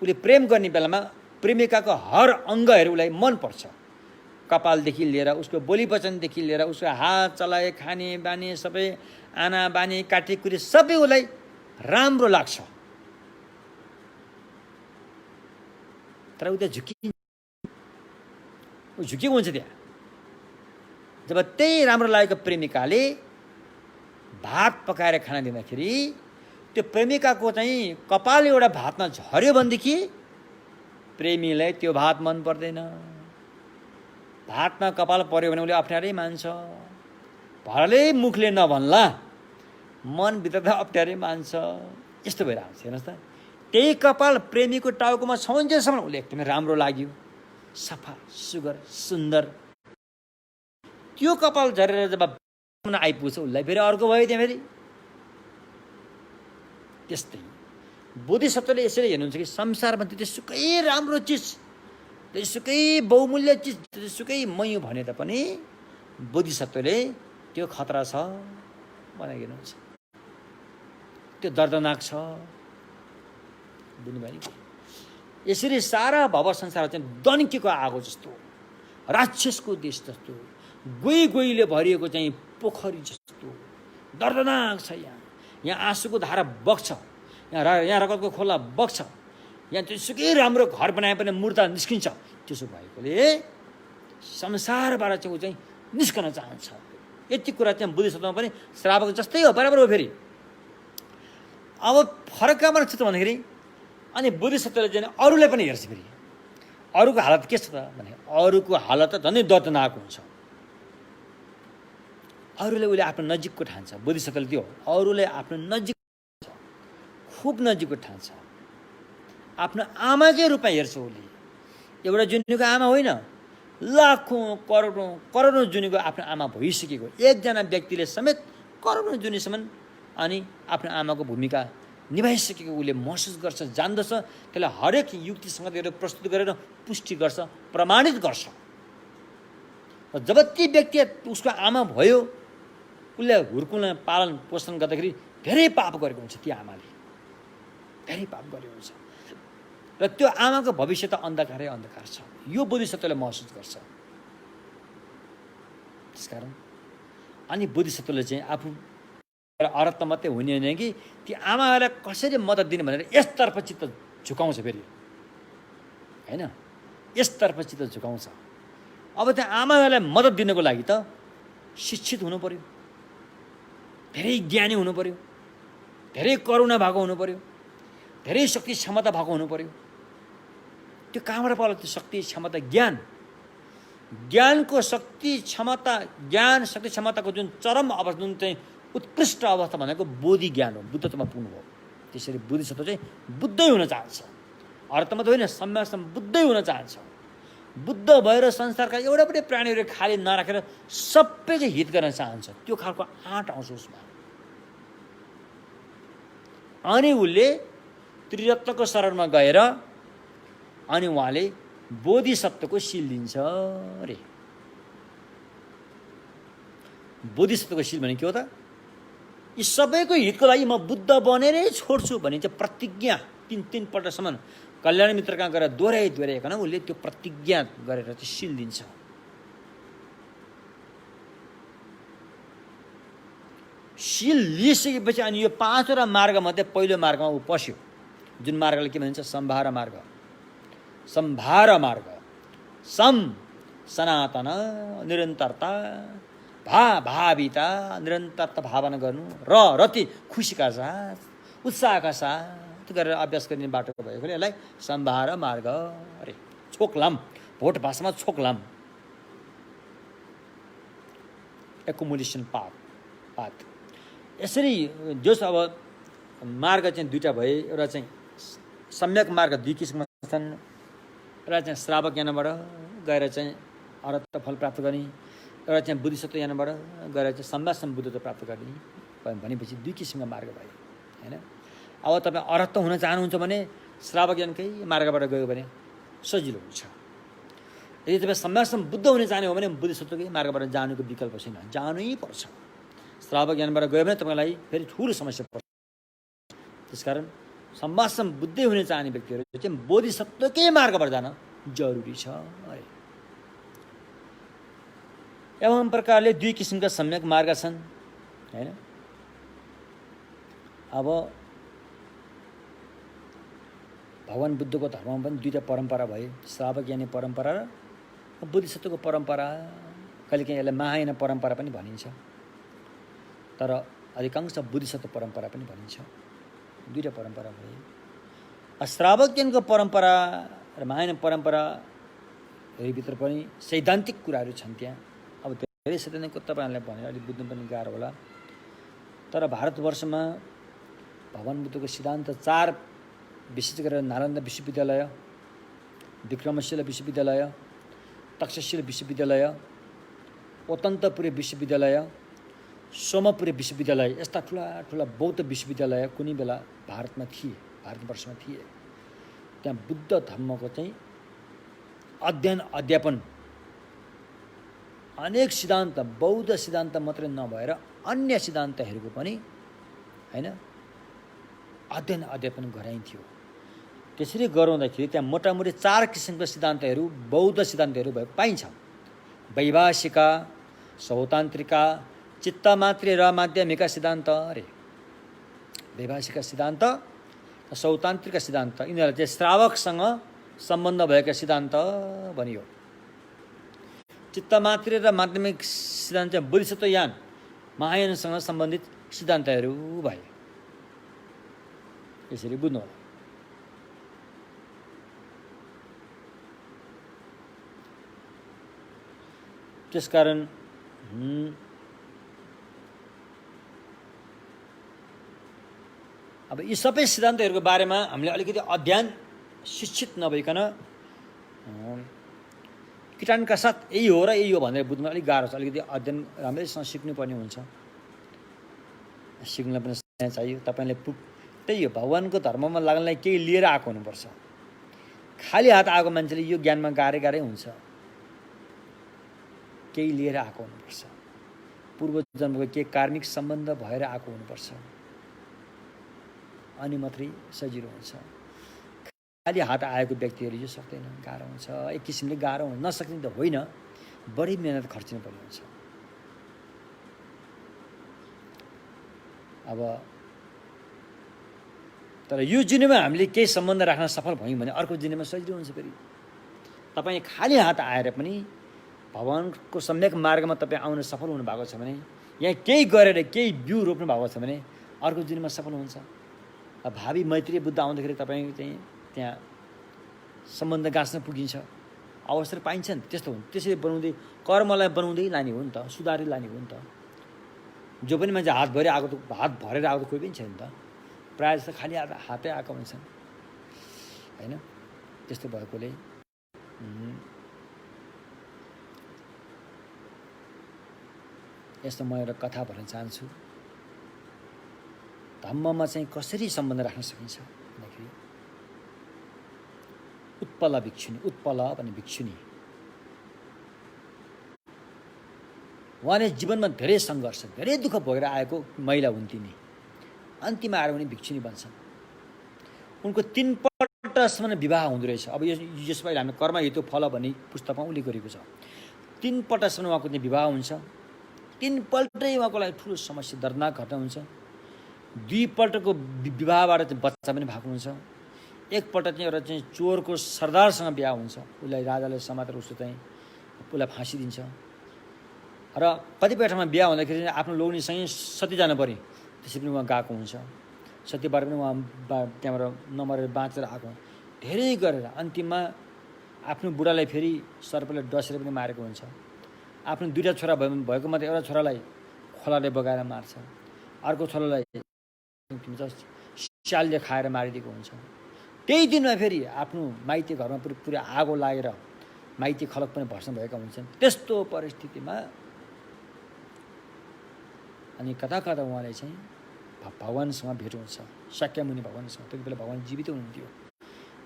उसले प्रेम गर्ने बेलामा प्रेमिकाको हर अङ्गहरू उसलाई मनपर्छ। कपालदेखि लिएर उसको बोली वचनदेखि लिएर उसको हात चलाए, खाने बानी सबै, आना बानी काटीकुटी सबै उसलाई राम्रो लाग्छ। तर ऊ त्यहाँ झुकिएको हुन्छ। त्यहाँ जब त्यही राम्रो लागेको प्रेमिकाले भात पकाएर खाना दिँदाखेरि त्यो प्रेमिकाको चाहिँ कपाल एउटा भातमा झऱ्यो भनेदेखि प्रेमीलाई त्यो भात मन पर्दैन। भातमा कपाल पर्यो भने उसले अप्ठ्यारै मान्छ। भरले मुखले नभन्ला, मनभित्र त अप्ठ्यारै मान्छ। यस्तो भइरहेको छ। हेर्नुहोस् त, त्यही कपाल प्रेमीको टाउकोमा छन्जेलसम्म उसले एकदमै राम्रो लाग्यो, सफा सुगर सुन्दर। त्यो कपाल झरेर जब आइपुग्छ उसलाई फेरि अर्को भयो। त्यहाँ फेरि त्यस्तै बोधिसत्वले यसरी हेर्नुहुन्छ कि संसारमा त्यतिसुकै राम्रो चिज, त्यतिसुकै बहुमूल्य चिज, त्यतिसुकै मयु भने तापनि बोधिसत्वले त्यो खतरा छ भनेर हेर्नुहुन्छ। त्यो दर्दनाक छ। बुझ्नुभयो नि? यसरी सारा भव संसार चाहिँ दन्केको आगो जस्तो, राक्षसको देश जस्तो, गोइले भरिएको चाहिँ पोखरी जस्तो दर्दनाक छ। यहाँ आँसुको धारा बग्छ, यहाँ रगतको खोला बग्छ। यहाँ त्यसुकै राम्रो घर बनाए पनि मुर्दा निस्किन्छ। त्यसो भएकोले संसारबाट चाहिँ ऊ चाहिँ निस्कन चाहन्छ। यति कुरा चाहिँ बुद्धिसत्वमा पनि श्रावक जस्तै हो, बराबर हो। फेरि अब फरक कहाँबाट छ त भन्दाखेरि अनि बोधिसत्वले चाहिँ अरूलाई पनि हेर्छ। फेरि अरूको हालत के छ त भने अरूको हालत त झन् दर्दनाक हुन्छ। अरूले उसले आफ्नो नजिकको ठान्छ। बोधिसत्वले त्यो अरूले आफ्नो नजिक, खुब नजिकको ठान्छ। आफ्नो आमाकै रूपमा हेर्छ उसले। एउटा जुनीको आमा होइन, लाखौँ करोडौँ जुनीको आफ्नो आमा भइसकेको एकजना व्यक्तिले समेत करोडौँ जुनीसम्म अनि आफ्नो आमाको भूमिका निभाइसकेको उसले महसुस गर्छ, जान्दछ। त्यसलाई हरेक युक्तिसँग दिएर प्रस्तुत गरेर पुष्टि गर्छ, प्रमाणित गर्छ। जब ती व्यक्ति उसको आमा भयो, उसले हुर्कुन पालन पोषण गर्दाखेरि धेरै पाप गरेको हुन्छ। ती आमाले धेरै पाप गरेको हुन्छ र त्यो आमाको भविष्य त अन्धकारै अन्धकार छ। यो बोधिसत्वले महसुस गर्छ। त्यसकारण अनि बोधिसत्वले चाहिँ आफू अरहत मात्रै हुने होइन कि ती आमाहरूलाई कसरी मद्दत दिने भनेर यसतर्फ चित्त झुकाउँछ। फेरि होइन, यसतर्फ चित्त झुकाउँछ। अब त्यो आमाहरूलाई मद्दत दिनको लागि त शिक्षित हुनु पर्यो, धेरै ज्ञानी हुनु पर्यो, धेरै करुणा भएको हुनु पर्यो, धेरै शक्ति क्षमता भएको हुनु पर्यो। त्यो कहाँबाट पाउला त्यो शक्ति क्षमता? ज्ञानको शक्ति क्षमता, ज्ञान शक्ति क्षमताको जुन चरम अवस्था, जुन चाहिँ उत्कृष्ट अवस्था भनेको बोधि ज्ञान हो, बुद्धत्वमा पुग्नु हो। त्यसरी बोधिसत्व चाहिँ बुद्धै हुन चाहन्छ। अर्थमा त होइन, सम्यकसम्म बुद्धै हुन चाहन्छ। बुद्ध भएर संसारका एउटा पनि प्राणीहरू खाली नराखेर सबैको हित गर्न चाहन्छ। त्यो खालको आँट आउँछ उसमा। अनि उसले त्रिरत्नको शरणमा गएर अनि उहाँले बोधिसत्वको सिल लिन्छ रे। बोधिसत्वको सिल भने के हो त? यी सबैको हितको लागि म बुद्ध बनेरै छोड्छु भने चाहिँ प्रतिज्ञा 3 पल्टसम्म कल्याण मित्र कहाँ गएर दोहोऱ्याइकन उसले त्यो प्रतिज्ञा गरेर चाहिँ सिल दिन्छ। सिल लिइसकेपछि अनि यो 5वटा मार्गमध्ये पहिलो मार्गमा ऊ पस्यो, जुन मार्गले के भनिन्छ सम्भार मार्ग। सम्भार मार्ग, सम सनातन निरन्तरता, भाविता निरन्तरता भावना गर्नु, रति खुसीका साथ उत्साहका साथ गरेर अभ्यास गर्ने बाटो भएकोले यसलाई सम्भार मार्ग अरे। छोक्लाम, भोट भाषामा छोक्लाम, एकुमुलेसन पाथ। यसरी जस अब मार्ग चाहिँ दुईवटा भए, एउटा चाहिँ सम्यक मार्ग 2 किसिमका छन्। एउटा चाहिँ श्रावक यानबाट गएर चाहिँ अरहत फल प्राप्त गर्ने, एउटा चाहिँ बुद्धिसत्व यानबाट गएर चाहिँ सम्भाषण बुद्धत्व प्राप्त गर्ने भनेपछि 2 किसिमका मार्ग भए होइन। अब तपाईँ अरहत हुन चाहनुहुन्छ भने श्रावक यानकै मार्गबाट गयो भने सजिलो हुन्छ। यदि तपाईँ सम्भाषण बुद्ध हुन चाहने हो भने बुद्धिसत्वकै मार्गबाट जानुको विकल्प छैन, जानै पर्छ। श्रावक ज्ञानबाट गयो भने तपाईँलाई फेरि ठुलो समस्या पर्छ। त्यसकारण सम्भाषण बुद्धै हुन चाहने व्यक्तिहरू चाहिँ बोधिसत्वकै मार्गबाट जान जरुरी छ अरे। एवं प्रकारले 2 किसिमका सम्यक मार्ग छन् हैन। अब भगवान बुद्धको धर्ममा पनि 2टा परम्परा भए, श्रावक यानी परम्परा र बोधिसत्वको परम्परा। कहिलेकाहीँ यसलाई महायान परम्परा पनि भनिन्छ, तर अधिकांश बोधिसत्व परम्परा पनि भनिन्छ। 2टा परम्परा भए। श्रावक ज्ञानको परम्परा र महायान परम्पराभित्र पनि सैद्धान्तिक कुराहरू छन् त्यहाँ। अब धेरै सैद्धान्तिक तपाईँहरूलाई भनेर अलिक बुझ्नु पनि गाह्रो होला, तर भारतवर्षमा भगवान बुद्धको सिद्धान्त 4 विशेष गरेर नालन्दा विश्वविद्यालय, विक्रमशिला विश्वविद्यालय, तक्षशिला विश्वविद्यालय, ओतन्तपुरी विश्वविद्यालय, सोमपुरी विश्वविद्यालय, यस्ता ठुला ठुला बौद्ध विश्वविद्यालय कुनै बेला भारतमा थिए, भारतवर्षमा थिए। त्यहाँ बुद्ध धर्मको चाहिँ अध्ययन अध्यापन, अनेक सिद्धान्त, बौद्ध सिद्धान्त मात्रै नभएर अन्य सिद्धान्तहरूको पनि हैन अध्ययन अध्यापन गराइन्थ्यो। त्यसरी गराउँदाखेरि त्यहाँ मोटामोटी 4 किसिमका सिद्धान्तहरू, बौद्ध सिद्धान्तहरू पाइन्छ। वैभाषिका, सौतान्त्रिका, चित्तमात्रे र माध्यमिका सिद्धान्त अरे। वैभाषिका सिद्धान्त, सौतान्त्रिका सिद्धान्त, यिनीहरू चाहिँ श्रावकसँग सम्बन्ध भएका सिद्धान्त भनियो। चित्तमात्रे र माध्यमिक सिद्धान्त चाहिँ बोधिसत्व यान महायानसँग सम्बन्धित सिद्धान्तहरू भए। यसरी बुझ्नु होला। त्यसकारण अब यी सबै सिद्धान्तहरूको बारेमा हामीले अलिकति अध्ययन शिक्षित नभइकन कीटाणुका साथ यही हो र यही हो भनेर बुझ्न अलिक गाह्रो छ। अलिकति अध्ययन राम्रैसँग सिक्नुपर्ने हुन्छ, सिक्न पनि समय चाहियो। तपाईँले त्यही हो, भगवानको धर्ममा लाग्नलाई केही लिएर आएको हुनुपर्छ। खाली हात आएको मान्छेले यो ज्ञानमा गाह्रै हुन्छ। केही लिएर आएको हुनुपर्छ, पूर्व जन्मको केही कार्मिक सम्बन्ध भएर आएको हुनुपर्छ, अनि मात्रै सजिलो हुन्छ। खाली हात आएको व्यक्तिहरू यो सक्दैन, गाह्रो हुन्छ। एक किसिमले गाह्रो हुन्छ, नसक्ने त होइन, बढी मेहनत खर्चिनु पर्ने हुन्छ। अब तर यो जिन्दगीमा हामीले केही सम्बन्ध राख्न सफल भयौँ भने अर्को जिन्दगीमा सजिलो हुन्छ। फेरि तपाईँ खाली हात आएर पनि भगवानको सम्यक मार्गमा तपाईँ आउन सफल हुनुभएको छ भने, यहाँ केही गरेर केही बिउ रोप्नु भएको छ भने अर्को जिन्दगीमा सफल हुन्छ। भावी मैत्री बुद्ध आउँदाखेरि तपाईँ चाहिँ त्यहाँ सम्बन्ध गाँच्न पुगिन्छ, अवसर पाइन्छ नि। त्यस्तो हुन्छ। त्यसरी बनाउँदै कर्मलाई बनाउँदै लाने हो नि त, सुधारै लाने हो नि त। जो पनि मान्छे हात भरेर आएको त कोही पनि छैन नि त। प्रायः जस्तो खाली हातै आएको हुन्छन् होइन। त्यस्तो भएकोले यस्तो म एउटा कथा भन्न चाहन्छु। धम्ममा चाहिँ कसरी सम्बन्ध राख्न सकिन्छ भन्दाखेरि उत्पला भिक्षुनी, उत्पला भन्ने भिक्षुनी, उहाँले जीवनमा धेरै सङ्घर्ष, धेरै दुःख भोगेर आएको महिला हुन् तिनी। अन्तिममा आएर उनी भिक्षुनी बन्छन्। उनको 3 पल्टसम्म विवाह हुँदो रहेछ। अब यसमा हामी कर्म हेतु फल भन्ने पुस्तकमा उल्लेख गरेको छ। 3 पल्टसम्म उहाँको विवाह हुन्छ। 3 पल्ट दुईपल्टै उहाँको लागि ठुलो समस्या दर्दनाक घटना हुन्छ। दुईपल्टको विवाहबाट चाहिँ बच्चा पनि भएको हुन्छ। एकपल्ट चाहिँ एउटा चाहिँ चोरको सरदारसँग बिहा हुन्छ, उसलाई राजाले समातेर उसको चाहिँ उसलाई फाँसी दिन्छ। र कतिपय ठाउँमा बिहा हुँदाखेरि आफ्नो लोग्नीसँगै सती जानु पऱ्यो, त्यसै पनि उहाँ गएको हुन्छ। सतीबाट पनि उहाँ त्यहाँबाट नमरेर बाँचेर आएको धेरै गरेर अन्तिममा आफ्नो बुढालाई फेरि सर्पले डसेर पनि मारेको हुन्छ। आफ्नो दुईवटा छोरा भएको मात्रै एउटा छोरालाई खोलाले बगाएर मार्छ, अर्को छोरालाई स्यालले खाएर मारिदिएको हुन्छ। त्यही दिनमा फेरि आफ्नो माइती घरमा पुरै आगो लागेर माइती खलक पनि भस्म भएका हुन्छन्। त्यस्तो परिस्थितिमा अनि कता कता उहाँले चाहिँ भगवान्सँग भेट हुन्छ, शाक्यमुनि भगवान्सँग। त्यति बेला भगवान् जीवित हुनुहुन्थ्यो।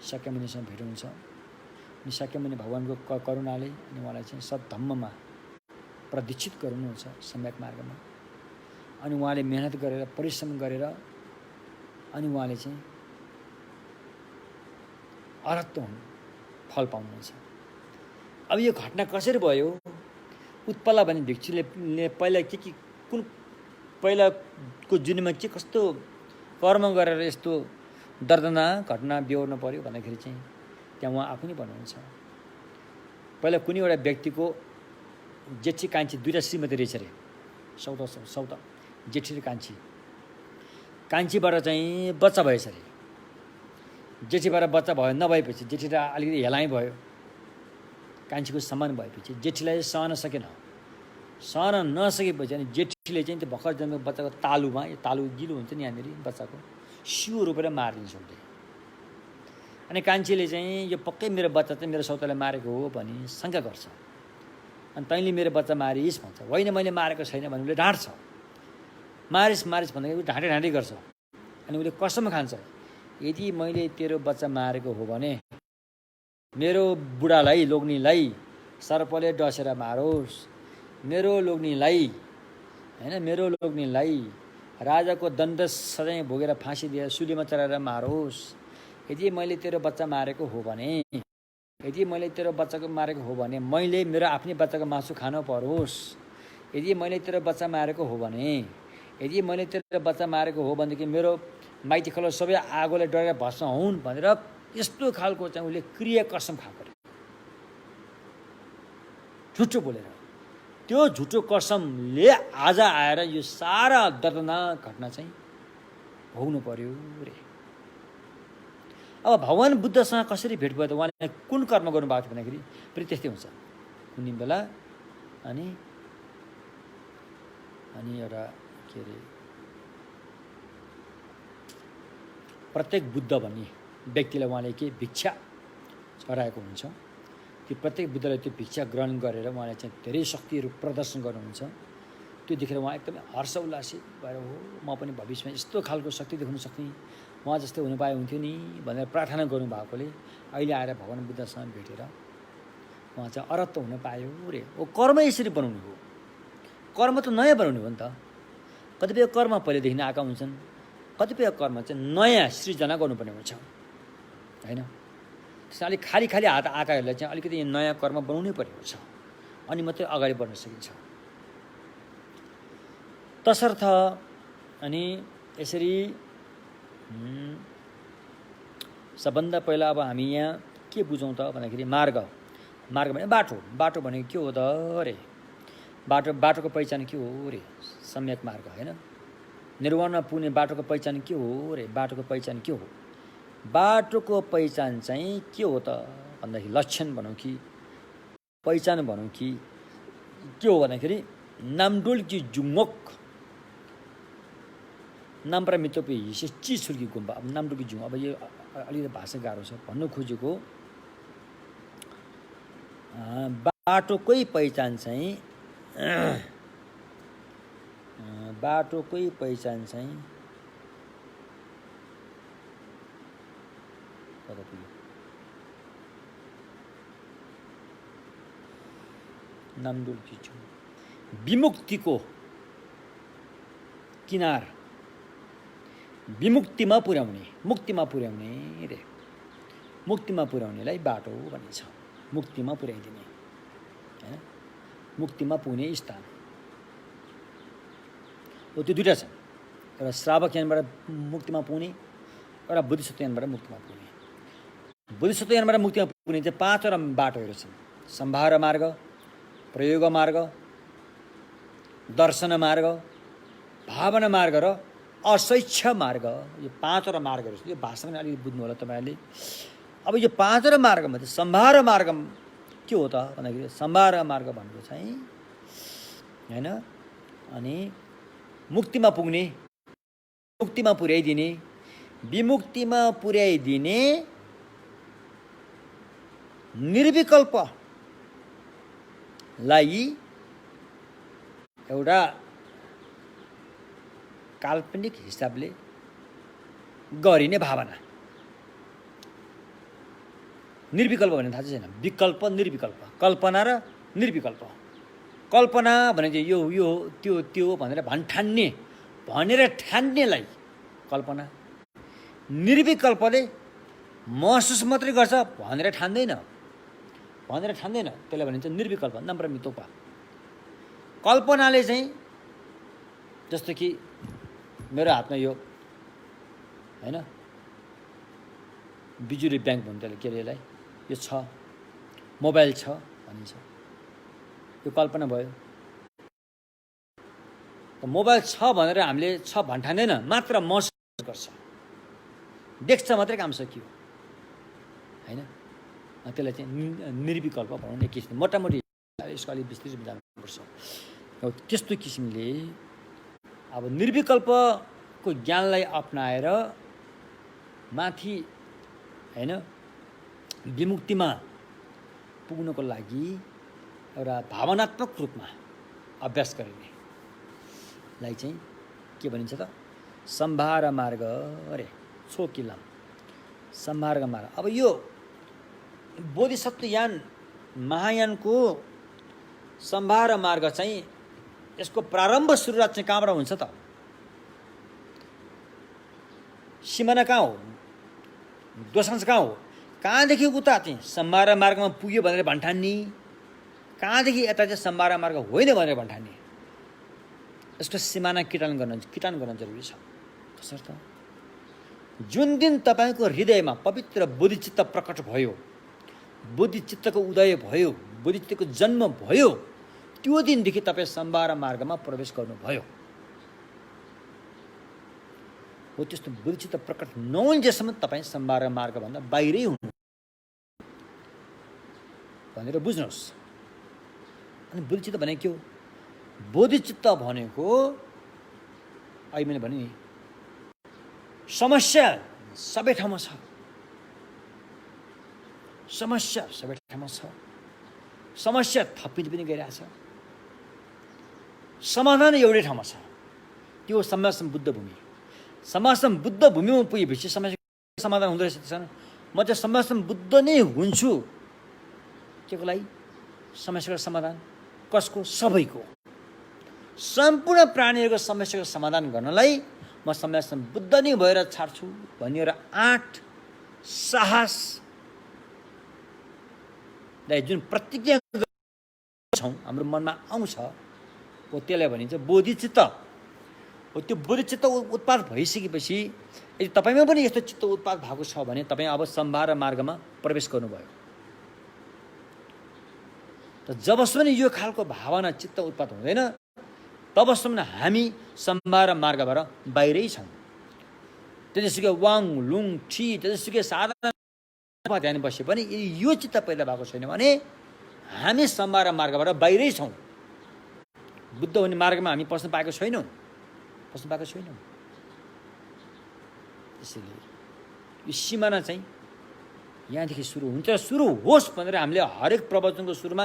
शाक्यमुनिसँग भेट हुन्छ अनि शाक्यमुनि भगवान्को करुणाले अनि उहाँलाई चाहिँ सद्धम्ममा प्रदीक्षित गर्नुहुन्छ, सम्यक मार्गमा। अनि उहाँले मेहनत गरेर परिश्रम गरेर अनि उहाँले चाहिँ अरहत्त हुनु फल पाउनुहुन्छ। अब यो घटना कसरी भयो? उत्पला भन्ने भिक्षुले पहिला कुन पहिलाको जुनीमा के कस्तो कर्म गरेर यस्तो दर्दनाक घटना बेहोर्नु पर्यो भन्दाखेरि चाहिँ त्यहाँ उहाँ आफै नै भन्नुहुन्छ। पहिला कुनै एउटा व्यक्तिको जेठी कान्छी दुईवटा श्रीमती रहेछ अरे, सौता जेठी र कान्छीबाट चाहिँ बच्चा भएछ अरे। जेठीबाट बच्चा भयो, नभएपछि जेठीलाई अलिकति हेलाइ भयो, कान्छीको सम्मान भएपछि जेठीलाई सहन सकेन। सहन नसकेपछि अनि जेठीले चाहिँ त्यो भर्खर जन्मेको बच्चाको तालुमा, यो तालु गिलो हुन्छ नि यहाँनिर बच्चाको, सियो रोपेर मारिदिन्छ उसले। अनि कान्छीले चाहिँ यो पक्कै मेरो बच्चा चाहिँ मेरो सौताले मारेको हो भनी शङ्का गर्छ। अनि तैँले मेरो बच्चा मारिस् भन्छ। होइन मैले मारेको छैन भने उसले ढाँट्छ। मारिस भन्दाखेरि ढाँटे गर्छ। अनि उसले कसम खान्छ, यदि मैले तेरो बच्चा मारेको हो भने मेरो बुढालाई लोग्नीलाई सर्पले डसेर मारोस्, मेरो लोग्नीलाई राजाको दण्ड सधैँ भोगेर फाँसी दिएर सुलीमा चढाएर मारोस्। यदि मैले तेरो बच्चा मारेको हो भने मैले मेरो आफ्नै बच्चाको मासु खान परोस्। यदि मैले तेरो बच्चा मारेको हो भनेदेखि मेरो माइती खलो सबै आगोले डढेर भस्म हुन् भनेर यस्तो खालको चाहिँ उसले क्रिया कसम खाएको अरे, झुटो बोलेर। त्यो झुटो कसमले आज आएर यो सारा दर्दनाक घटना चाहिँ भोग्नु पर्यो रे। अब भगवान् बुद्धसँग कसरी भेट भयो त? उहाँले कुन कर्म गर्नुभएको थियो भन्दाखेरि फेरि त्यस्तै हुन्छ। कुनै बेला अनि एउटा के अरे प्रत्येक बुद्ध भन्ने व्यक्तिलाई उहाँले के भिक्षा चढाएको हुन्छ। त्यो प्रत्येक बुद्धलाई त्यो भिक्षा ग्रहण गरेर उहाँले चाहिँ धेरै शक्तिहरू प्रदर्शन गर्नुहुन्छ। त्यो देखेर उहाँ एकदमै हर्ष उल्लासित भएर हो म पनि भविष्यमा यस्तो खालको शक्ति देख्न सक्ने, उहाँ जस्तै हुनु पाए हुन्थ्यो नि भनेर प्रार्थना गर्नुभएकोले अहिले आएर भगवान् बुद्धसँग भेटेर उहाँ चाहिँ अरहत्त हुन पायो रे। ओ कर्म यसरी बनाउनु हो, कर्म त नयाँ बनाउनु हो नि त। कतिपय कर्म पहिलेदेखि आएका हुन्छन्, कतिपय कर्म चाहिँ नयाँ सृजना गर्नुपर्ने हुन्छ होइन। त्यसमा अलिक खाली हात आएकाहरूलाई चाहिँ अलिकति नयाँ कर्म बनाउनै पर्ने हुन्छ, अनि मात्रै अगाडि बढ्न सकिन्छ। तसर्थ अनि यसरी सबभन्दा पहिला अब हामी यहाँ के बुझौँ त भन्दाखेरि मार्ग भने बाटो भनेको के हो त अरे? बाटोको पहिचान के हो रे? सम्यक मार्ग होइन। निर्वाणमा पुग्ने बाटोको पहिचान के हो रे? बाटोको पहिचान के हो? बाटोको पहिचान चाहिँ के हो त भन्दाखेरि लक्षण भनौँ कि पहिचान भनौँ कि के हो भन्दाखेरि नामडोल्की जुङ्गोक नाम्रा मितोपे हिसे चिसुर्की गुम्बा। अब नामडोल्की जुङ्गो, अब यो अलिकति भाषा गाह्रो छ। भन्नु खोजेको बाटोकै पहिचान चाहिँ कता पुग्यो? नामडोल्की जुङ्गो विमुक्तिको किनार, विमुक्तिमा पुर्याउने, मुक्तिमा पुर्याउने रे। मुक्तिमा पुर्याउनेलाई बाटो भनिन्छ। मुक्तिमा पुर्याइदिने होइन, मुक्तिमा पुग्ने स्थान। हो त्यो दुईवटा छन्, एउटा श्रावक यानबाट मुक्तिमा पुग्ने, एउटा बोधिसत्व यानबाट मुक्तिमा पुग्ने। बोधिसत्व यानबाट मुक्तिमा पुग्ने चाहिँ 5वटा बाटोहरू छन्। सम्भार मार्ग, प्रयोग मार्ग, दर्शन मार्ग, भावना मार्ग र असैक्ष मार्ग। यो 5वटा मार्गहरू छ। यो भाषा पनि अलिकति बुझ्नु होला तपाईँहरूले। अब यो 5वटा मार्गमा चाहिँ सम्भार मार्ग के हो त भन्दाखेरि, सम्भार मार्ग भनेको चाहिँ हैन, अनि मुक्तिमा पुग्ने, मुक्तिमा पुर्याइदिने, विमुक्तिमा पुर्याइदिने निर्विकल्पलाई एउटा काल्पनिक हिसाबले गरिने भावना। निर्विकल्प भन्ने थाहा छैन। विकल्प, निर्विकल्प, कल्पना र निर्विकल्प। कल्पना भने चाहिँ यो यो त्यो त्यो भनेर भन्ठान्ने, भनेर ठान्नेलाई कल्पना। निर्विकल्पले महसुस मात्रै गर्छ, भनेर ठान्दैन, भनेर ठान्दैन, त्यसलाई भनिन्छ निर्विकल्प, नम्र मितोपा। कल्पनाले चाहिँ जस्तो कि मेरो हातमा यो हैन बिजुली ब्याङ्क भन्छ, त्यसले के अरे यसलाई, यो छ, मोबाइल छ भनिन्छ, यो कल्पना भयो। त मोबाइल छ भनेर हामीले छ भन्ठान्दैन, मात्र महसुस गर्छ, देख्छ मात्रै, काम सकियो हैन। त्यसलाई चाहिँ निर्विकल्प भनौँ न। एक किसिमले मोटामोटी यसको अलिक विस्तृत जानुपर्छ। त्यस्तो किसिमले अब निर्विकल्पको ज्ञानलाई अपनाएर माथि हैन विमुक्तिमा पुग्नको लागि एउटा भावनात्मक रूपमा अभ्यास गरिनेलाई चाहिँ के भनिन्छ त, सम्भार मार्ग अरे छोकिलाम, सम्भार मार्ग। अब यो बोधिसत्व यान महायानको सम्भार मार्ग चाहिँ यसको प्रारम्भ सुरुवात चाहिँ कहाँबाट हुन्छ त? सिमाना कहाँ हो? दोसांश कहाँ हो? कहाँदेखि उता चाहिँ सम्भार मार्गमा पुग्यो भनेर भन्ठान्ने, कहाँदेखि यता चाहिँ सम्भार मार्ग होइन भनेर भन्ठान्ने, यसको सिमाना किटान गर्न जरुरी छ। तसर्थ जुन दिन तपाईँको हृदयमा पवित्र बोधिचित्त प्रकट भयो, बोधिचित्तको उदय भयो, बोधिचित्तको जन्म भयो, त्यो दिनदेखि तपाईँ सम्भार मार्गमा प्रवेश गर्नुभयो हो। त्यस्तो बोधिचित्त प्रकट नहुन्जेसम्म तपाईँ सम्भार मार्गभन्दा बाहिरै हुनु भनेर बुझ्नुहोस्। अनि बोधिचित्त भनेको के हो? बोधिचित्त भनेको अहिले मैले भने नि, समस्या सबै ठाउँमा छ, समस्या सबै ठाउँमा छ, समस्या थपिँदै पनि गइरहेछ, समाधान एउटै ठाउँमा छ, त्यो समाजसम बुद्ध भूमि। समाजसम बुद्ध भूमिमा पुगेपछि समस्या समाधान हुँदो रहेछ। त्यसमा म चाहिँ समाजसम बुद्ध नै हुन्छु, के को लागि? समस्याको समाधान कसको? सबैको, सम्पूर्ण प्राणीहरूको समस्याको समाधान गर्नलाई म समाजसम बुद्ध नै भएर छाड्छु भन्ने एउटा आँट, साहस जुन प्रतिज्ञा छौँ हाम्रो मनमा आउँछ हो, त्यसलाई भनिन्छ बोधिचित्त हो। त्यो बोधिचित्त उत्पाद भइसकेपछि यदि तपाईँमा पनि यस्तो चित्त उत्पाद भएको छ भने तपाईँ अब सम्भार मार्गमा प्रवेश गर्नुभयो। त जबसम्म यो खालको भावना चित्त उत्पाद हुँदैन तबसम्म हामी सम्भार मार्गबाट बाहिरै छौँ। त्यसुकै वाङ लुङ ठी त्यसुकै साधारण ध्यान बसे पनि यो चित्त पैदा भएको छैन भने हामी सम्भार मार्गबाट बाहिरै छौँ। बुद्ध हुने मार्गमा हामी पस्न पाएको छैनौँ। त्यसैले यो सिमाना चाहिँ यहाँदेखि सुरु हुन्छ, सुरु होस् भनेर हामीले हरेक प्रवचनको सुरुमा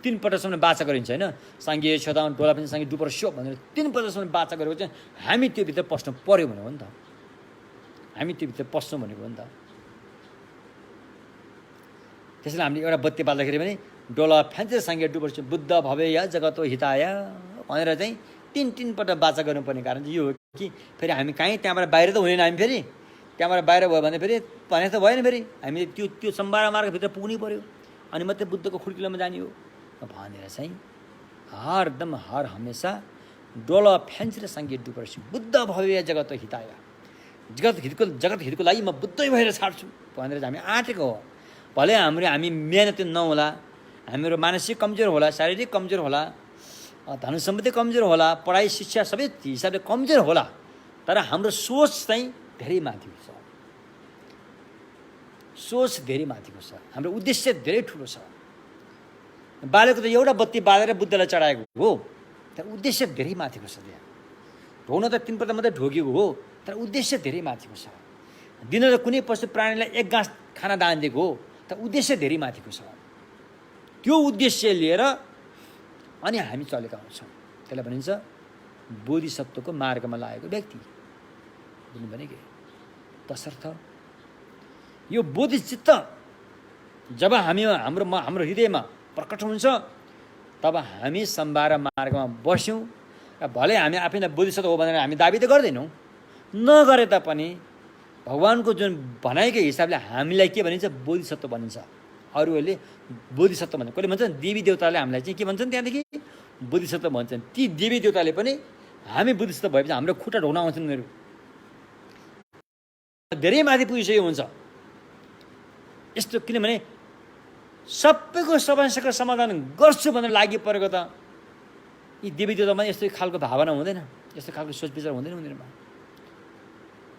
3 पटकसम्म वाचा गरिन्छ होइन। साङ्गे छदान डोला पनि साङ्गे डुपर स्यो भनेर 3 पटकसम्म वाचा गरेको चाहिँ हामी त्यो भित्र पस्नु पर्यो भनेको हो नि त। हामी त्यो भित्र पस्छौँ भनेको हो नि त। त्यसैले हामीले एउटा बत्ती बाल्दाखेरि पनि डोला फ्यान्चे साङ्गे डुपर स्यो बुद्ध भवेय जगतो हिताय भनेर चाहिँ 3 पटक वाचा गर्नुपर्ने कारण चाहिँ यो हो कि फेरि हामी कहीँ त्यहाँबाट बाहिर त हुँदैन। हामी फेरि त्यहाँबाट बाहिर भयो भने फेरि भने त भएन, फेरि हामीले त्यो सम्भार मार्गभित्र पुग्नै पर्यो अनि मात्रै बुद्धको खुड्किलोमा जाने हो भनेर चाहिँ हरदम हर हमेसा डोल फ्यान्चेर सङ्गीत डुपर्छु बुद्ध भव्य जगत हिताय जगत हितको लागि म बुद्धै भएर छाड्छु भनेर हामी आँटेको हो। भले हामी मेहनत नहोला, हाम्रो मानसिक कमजोर होला, शारीरिक कमजोर होला, धन सम्पत्ति कमजोर होला, पढाइ शिक्षा सबै हिसाबले कमजोर होला, तर हाम्रो सोच चाहिँ धेरै माथिको छ। सोच धेरै माथिको छ, हाम्रो उद्देश्य धेरै ठुलो छ। बालेको त एउटा बत्ती बालेर बुद्धलाई चढाएको हो, तर उद्देश्य धेरै माथिको छ। त्यहाँ ढोग्न त 3 पल्ट मात्रै ढोगेको हो, तर उद्देश्य धेरै माथिको छ। दिन त कुनै पशु प्राणीलाई 1 गाँस खाना दान दिएको हो, तर उद्देश्य धेरै माथिको छ। त्यो उद्देश्य लिएर अनि हामी चलेका हुन्छौँ। त्यसलाई भनिन्छ बोधिसत्वको मार्गमा लागेको व्यक्ति। बुझ्नु भने के? तसर्थ यो बोधिचित्त जब हाम्रो हृदयमा प्रकट हुन्छ, तब हामी सम्भार मार्गमा बस्यौँ। र भले हामी आफैलाई बोधिसत्व हो भनेर हामी दाबी त गर्दैनौँ, नगरे तापनि भगवानको जुन भनाइको हिसाबले हामीलाई के भनिन्छ? बोधिसत्व भनिन्छ। अरूहरूले बोधिसत्व भन्छ, कसले भन्छ देवी देवताले हामीलाई चाहिँ के भन्छन्? त्यहाँदेखि बोधिसत्व भन्छन्। ती देवी देवताले पनि हामी बोधिसत्व भएपछि हाम्रो खुट्टा ढोग्न आउँछन्। उनीहरू धेरै माथि पुगिसकेको हुन्छ यस्तो। किनभने सबैको समस्याको समाधान गर्छु भनेर लागि परेको त यी देवी देवतामा यस्तो खालको भावना हुँदैन, यस्तो खालको सोच विचार हुँदैन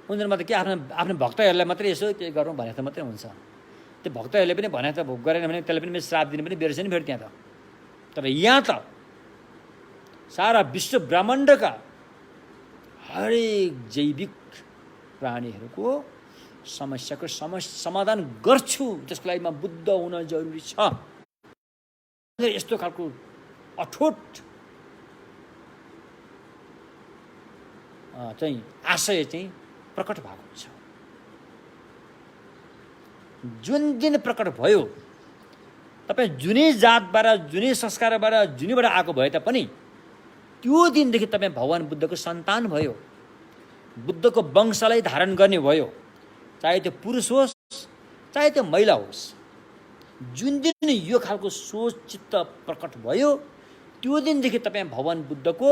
उनीहरूमा त के आफ्नो भक्तहरूलाई मात्रै यसो के गरौँ भने त मात्रै हुन्छ। त्यो भक्तहरूले पनि भने त गरेन भने त्यसलाई पनि श्राप दिने पनि बेर छैन फेरि त्यहाँ त। तर यहाँ त सारा विश्व ब्रह्माण्डका हरेक जैविक प्राणीहरूको समस्याको समाधान गर्छु, जसको लागि म बुद्ध हुन जरुरी छ। यस्तो खालको अठोट चाहिँ आशय चाहिँ प्रकट भएको हुन्छ। जुन दिन प्रकट भयो, तपाईँ जुनै जातबाट, जुनै संस्कारबाट, जुनैबाट आएको भए तापनि त्यो दिनदेखि तपाईँ भगवान बुद्धको सन्तान भयो, बुद्धको वंशलाई धारण गर्ने भयो। चाहे त्यो पुरुष होस्, चाहे त्यो महिला होस्, जुन दिन यो खालको सोच चित्त प्रकट भयो, त्यो दिनदेखि तपाईँ भगवान बुद्धको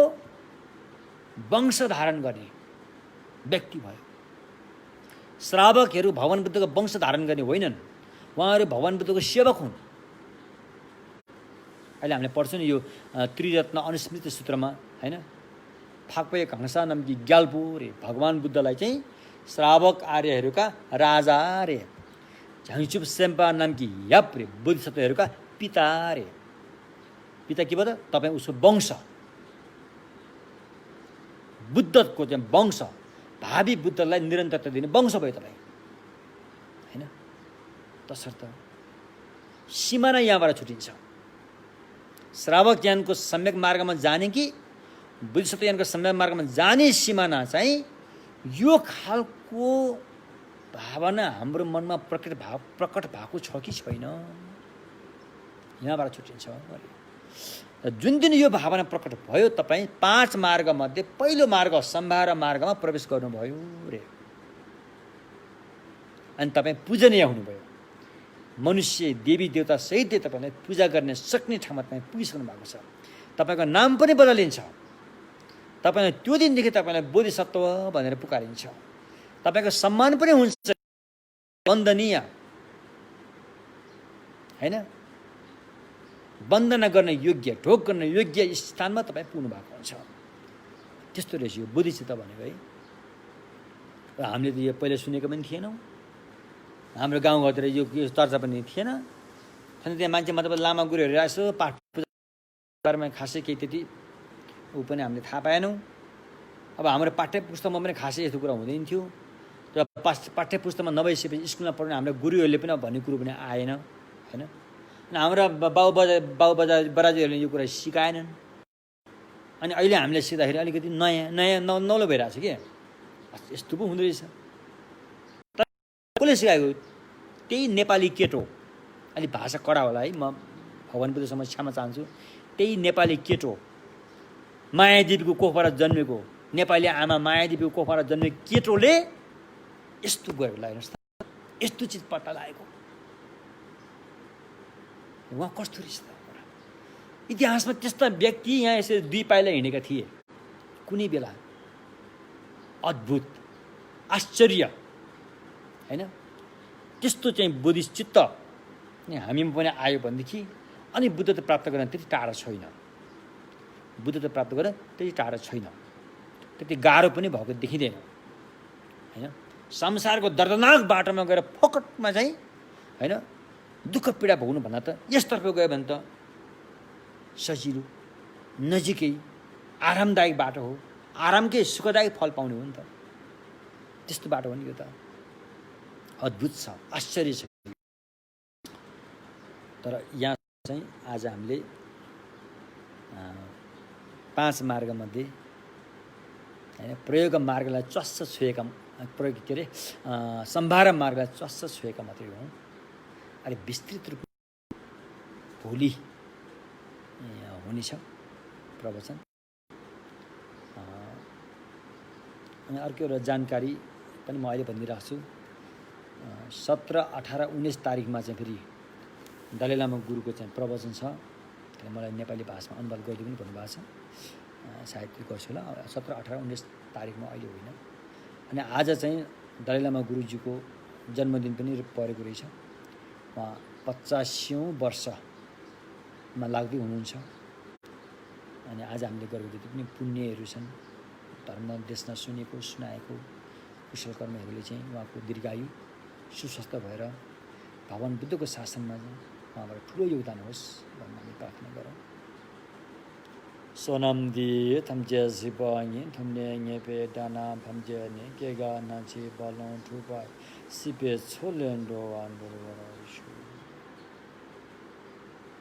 वंश धारण गर्ने व्यक्ति भयो। श्रावकहरू भगवान बुद्धको वंश धारण गर्ने होइनन्, उहाँहरू भगवान बुद्धको सेवक हुन्। अहिले हामीले पढ्छौँ नि यो त्रिरत्न अनुस्मृति सूत्रमा, होइन? फाक्पे घङ्सा नामकी ग्याल्पो रे भगवान बुद्धलाई चाहिँ श्रावक आर्यहरूका राजा रे, झाङचुप सेम्पा नामकी याप रे बोधिसत्वहरूका पिता रे। पिता के भयो त? तपाईँ उसको वंश, बुद्धको चाहिँ वंश, भावी बुद्धलाई निरन्तरता दिने वंश भयो तपाईँ, होइन? तसर्थ सिमाना यहाँबाट छुटिन्छ। श्रावक ज्ञानको सम्यक मार्गमा जाने कि बोधिसत्व ज्ञानको सम्यक मार्गमा जाने सिमाना चाहिँ यो खालको भावना हाम्रो मनमा प्रकट भएको छ कि छैन, यहाँबाट छुटिन्छ। जुन दिन यो भावना प्रकट भयो, तपाईँ 5 मार्गमध्ये पहिलो मार्ग सम्भार मार्गमा प्रवेश गर्नुभयो रे। अनि तपाईँ पूजनीय हुनुभयो। मनुष्य देवी देवता सहितले तपाईँलाई पूजा गर्ने सक्ने ठाउँमा तपाईँ पुगिसक्नु भएको छ। तपाईँको नाम पनि बदलिन्छ। तपाईँलाई त्यो दिनदेखि तपाईँलाई बोधिसत्व भनेर पुकारिन्छ। तपाईँको सम्मान पनि हुन्छ, वन्दनीय, होइन? वन्दना गर्न योग्य, ढोग गर्न योग्य स्थानमा तपाईँ पुग्नु भएको हुन्छ। त्यस्तो रहेछ यो बोधिचित्त भनेको, है? र हामीले त यो पहिला सुनेको पनि थिएनौँ, हाम्रो गाउँघरतिर यो चर्चा पनि थिएन। त्यहाँ मान्छे मतलब लामा गुरुहरू यसो पाठ पूजामा खासै केही त्यति ऊ पनि हामीले थाहा पाएनौँ। अब हाम्रो पाठ्य पुस्तकमा पनि खासै यस्तो कुरा हुँदैन थियो। र पाठ्य पुस्तकमा नभइसकेपछि स्कुलमा पढ्ने हाम्रो गुरुहरूले पनि भन्ने कुरो पनि आएन, होइन? अनि हाम्रा बाबुबाजेहरूले यो कुरा सिकाएनन्। अनि अहिले हामीले सिक्दाखेरि अलिकति नयाँ नौलो भइरहेको छ कि यस्तो पो हुँदो रहेछ। तर कसले सिकाएको? त्यही नेपाली केटो, अलि भाषा कडा होला है, म भगवान बुद्धसम्म क्षमा चाहन्छु। त्यही नेपाली केटो, मायादेवीको कोखबाट जन्मेको, नेपाली आमा मायादेवीको कोखबाट जन्मेको केटोले यस्तो गरेको लाग्नुहोस् त, यस्तो चिज पत्ता लागेको। उहाँ कस्तो रहेछ त? इतिहासमा त्यस्ता व्यक्ति यहाँ यसरी 2 पाइला हिँडेका थिए। कुनै बेला अद्भुत आश्चर्य हैन त्यस्तो चाहिँ बुद्धिस्ट चित्त हामीमा पनि आयो भनेदेखि अनि बुद्धत्व प्राप्त गर्न त्यति टाढा छैन बुद्धत्व प्राप्त गर्न त्यति टाढा छैन त्यति गाह्रो पनि भएको देखिँदैन हैन संसारको दर्दनाक बाटोमा गएर फोकटमा चाहिँ हैन दुःख पीडा भोग्नु भन्दा त यसतर्फ गयो भने त सजिलो नजिकै आरामदायक बाटो हो आरामकै सुखदायक फल पाउने हो नि त त्यस्तो बाटो हो नि यो त अद्भुत छ आश्चर्य छ तर यहाँ चाहिँ आज हामीले 5 मार्गमध्ये हैन प्रयोग मार्गलाई च्वास्स छोएका प्रयोग के अरे सम्भार मार्गलाई च्वास्स छोएका मात्रै हौँ अलि विस्तृत रूपमा भोलि हुनेछ प्रवचन अनि अर्को एउटा जानकारी पनि म अहिले भनिदिइरहेको छु 17, 18, 19 तारिखमा चाहिँ फेरि दलाई लामा गुरुको चाहिँ प्रवचन छ त्यसले मलाई नेपाली भाषामा अनुवाद गरिदिनु पनि भन्नुभएको छ सायद त्यो गर्छु होला 17, 18, 19 तारिखमा अहिले होइन अनि आज चाहिँ दलाई लामा गुरुजीको जन्मदिन पनि परेको रहेछ उहाँ 50औं वर्षमा लाग्दै हुनुहुन्छ अनि आज हामीले गरेको जति पनि पुण्यहरू छन् धर्म देशमा सुनेको सुनाएको कुशल कर्महरूले चाहिँ उहाँको दीर्घायु सुस्वस्थ भएर भगवान बुद्धको शासनमा चाहिँ उहाँबाट ठुलो योगदान होस् भन्ने हामी प्रार्थना गरौँ सोनम दि थम्जे सिपाङे थम्ने ङेपे दाना फम्जे ने केगा नाची बालों ठुपा सिपे छोलेन दोवान बरबर